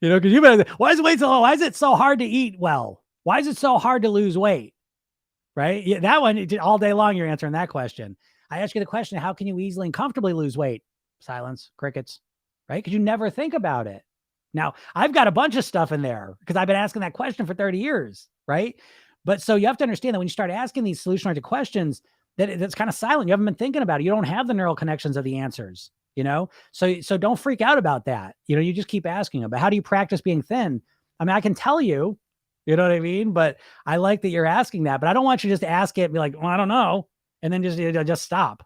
you know, cause you've been, why is the weight so low? Why is it so hard to eat well? Why is it so hard to lose weight? Right? Yeah, that one all day long, you're answering that question. I ask you the question, how can you easily and comfortably lose weight? Silence, crickets, right? Because you never think about it. Now, I've got a bunch of stuff in there because I've been asking that question for 30 years, right? But so you have to understand that when you start asking these solution-oriented questions, that's kind of silent. You haven't been thinking about it. You don't have the neural connections of the answers, you know? So don't freak out about that. You know, you just keep asking them. But how do you practice being thin? I mean, I can tell you, you know what I mean? But I like that you're asking that, but I don't want you to just ask it and be like, well, I don't know. And then just stop.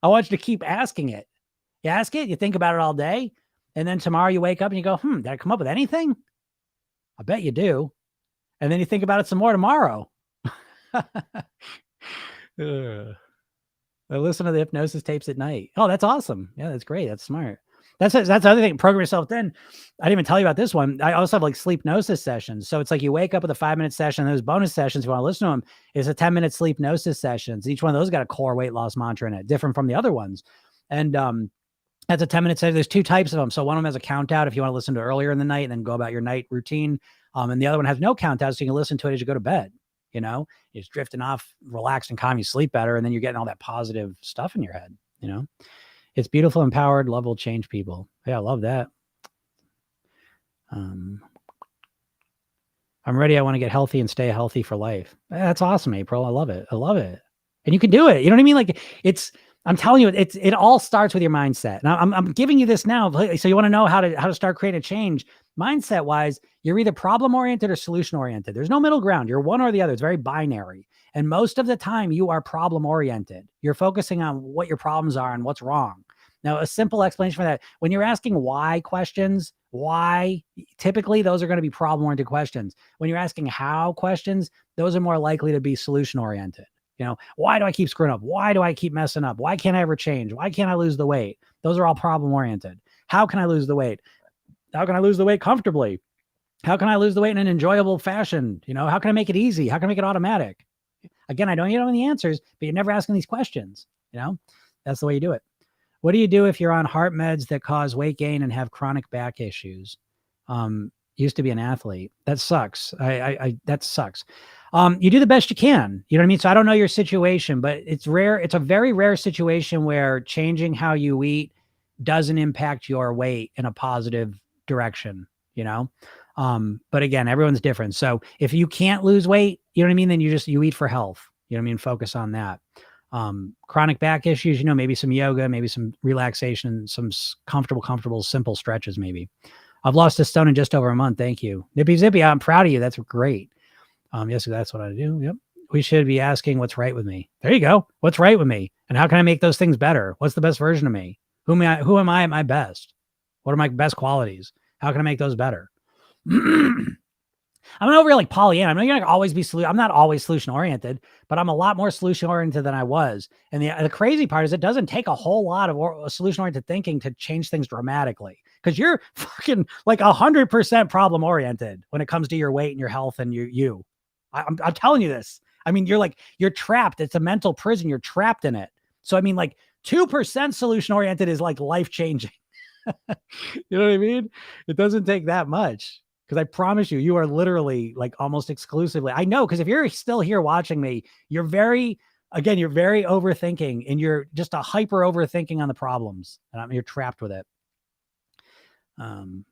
I want you to keep asking it. You ask it, you think about it all day. And then tomorrow you wake up and you go, did I come up with anything? I bet you do. And then you think about it some more tomorrow. I listen to the hypnosis tapes at night. Oh, that's awesome. Yeah, that's great. That's smart. That's the other thing. Program yourself thin. I didn't even tell you about this one. I also have like sleepnosis sessions. So it's like you wake up with a 5-minute session. Those bonus sessions, if you want to listen to them, is a 10-minute sleepnosis sessions. Each one of those got a core weight loss mantra in it, different from the other ones. And that's a 10-minute session. There's 2 types of them. So one of them has a count out if you want to listen to it earlier in the night and then go about your night routine. And the other one has no count out, so you can listen to it as you go to bed. You know, you're just drifting off, relaxed and calm, you sleep better, and then you're getting all that positive stuff in your head, you know? It's beautiful, empowered, love will change people. Yeah, I love that. I'm ready. I want to get healthy and stay healthy for life. That's awesome, April. I love it. I love it. And you can do it. You know what I mean? Like I'm telling you, it all starts with your mindset. Now I'm giving you this now. So you want to know how to start creating a change mindset wise. You're either problem oriented or solution oriented. There's no middle ground. You're one or the other. It's very binary. And most of the time you are problem oriented. You're focusing on what your problems are and what's wrong. Now, a simple explanation for that, when you're asking why questions, why, typically those are going to be problem oriented questions. When you're asking how questions, those are more likely to be solution oriented. You know, why do I keep screwing up? Why do I keep messing up? Why can't I ever change? Why can't I lose the weight? Those are all problem oriented. How can I lose the weight? How can I lose the weight comfortably? How can I lose the weight in an enjoyable fashion? You know, how can I make it easy? How can I make it automatic? Again, I don't know the answers, but you're never asking these questions. You know, that's the way you do it. What do you do if you're on heart meds that cause weight gain and have chronic back issues? Used to be an athlete. That sucks. That sucks. You do the best you can. You know what I mean? So I don't know your situation, but it's rare. It's a very rare situation where changing how you eat doesn't impact your weight in a positive direction, you know? But again, everyone's different. So if you can't lose weight, you know what I mean? Then you eat for health. You know what I mean? Focus on that. Chronic back issues, you know, maybe some yoga, maybe some relaxation, some comfortable, simple stretches, maybe. I've lost a stone in just over a month. Thank you. Nippy Zippy, I'm proud of you. That's great. Yes, that's what I do. Yep. We should be asking what's right with me. There you go. What's right with me? And how can I make those things better? What's the best version of me? Who am I at my best? What are my best qualities? How can I make those better? I'm not really Pollyanna. I'm not going to always be I'm not always solution oriented, but I'm a lot more solution oriented than I was. And the crazy part is it doesn't take a whole lot of solution oriented thinking to change things dramatically, because you're fucking like 100% problem oriented when it comes to your weight and your health and I'm telling you this. I mean, you're trapped. It's a mental prison. You're trapped in it. So, I mean, like 2% solution oriented is like life changing. You know what I mean? It doesn't take that much. Because I promise you, you are literally like almost exclusively. I know, because if you're still here watching me, you're very overthinking, and you're just a hyper overthinking on the problems, and you're trapped with it. I'm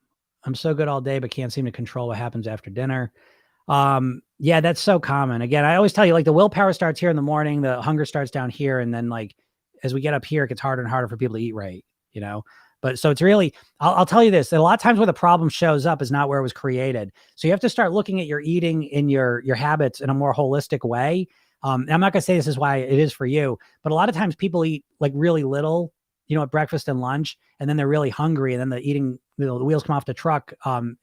so good all day, but can't seem to control what happens after dinner. Yeah, that's so common. Again, I always tell you, like, the willpower starts here in the morning, the hunger starts down here, and then like as we get up here, it gets harder and harder for people to eat right, you know. But so it's really, I'll tell you this, that a lot of times where the problem shows up is not where it was created. So you have to start looking at your eating and your habits in a more holistic way. I'm not going to say this is why it is for you, but a lot of times people eat like really little, you know, at breakfast and lunch, and then they're really hungry, and then the wheels come off the truck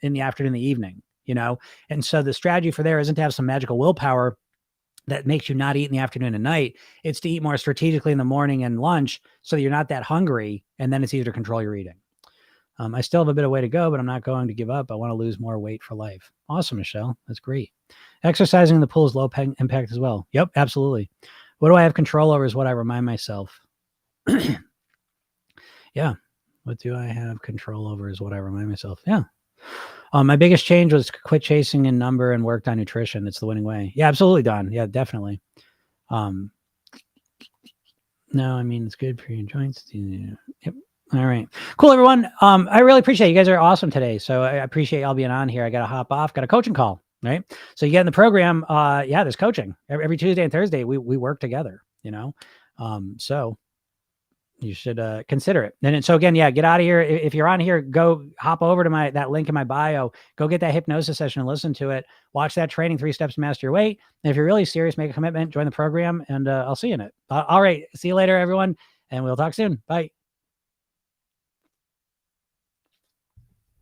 in the afternoon, the evening, you know. And so the strategy for there isn't to have some magical willpower that makes you not eat in the afternoon and night. It's to eat more strategically in the morning and lunch, so that you're not that hungry, and then it's easier to control your eating. I still have a bit of way to go, but I'm not going to give up. I want to lose more weight for life. Awesome, Michelle. That's great. Exercising in the pool is low impact as well. Yep, absolutely. What do I have control over is what I remind myself. Yeah. What do I have control over is what I remind myself. Yeah. My biggest change was quit chasing a number and worked on nutrition. It's the winning way. Yeah, absolutely, Don. Yeah, definitely. No, I mean, it's good for your joints. Yep. All right. Cool, everyone. I really appreciate it. You guys are awesome today. So I appreciate y'all being on here. I got to hop off. Got a coaching call, right? So you get in the program. Yeah, there's coaching every Tuesday and Thursday. We work together, you know? So you should consider it. And so again, yeah, get out of here. If you're on here, go hop over to that link in my bio, go get that hypnosis session and listen to it. Watch that training, 3 Steps to Master Your Weight. And if you're really serious, make a commitment, join the program, and I'll see you in it. All right. See you later, everyone. And we'll talk soon. Bye.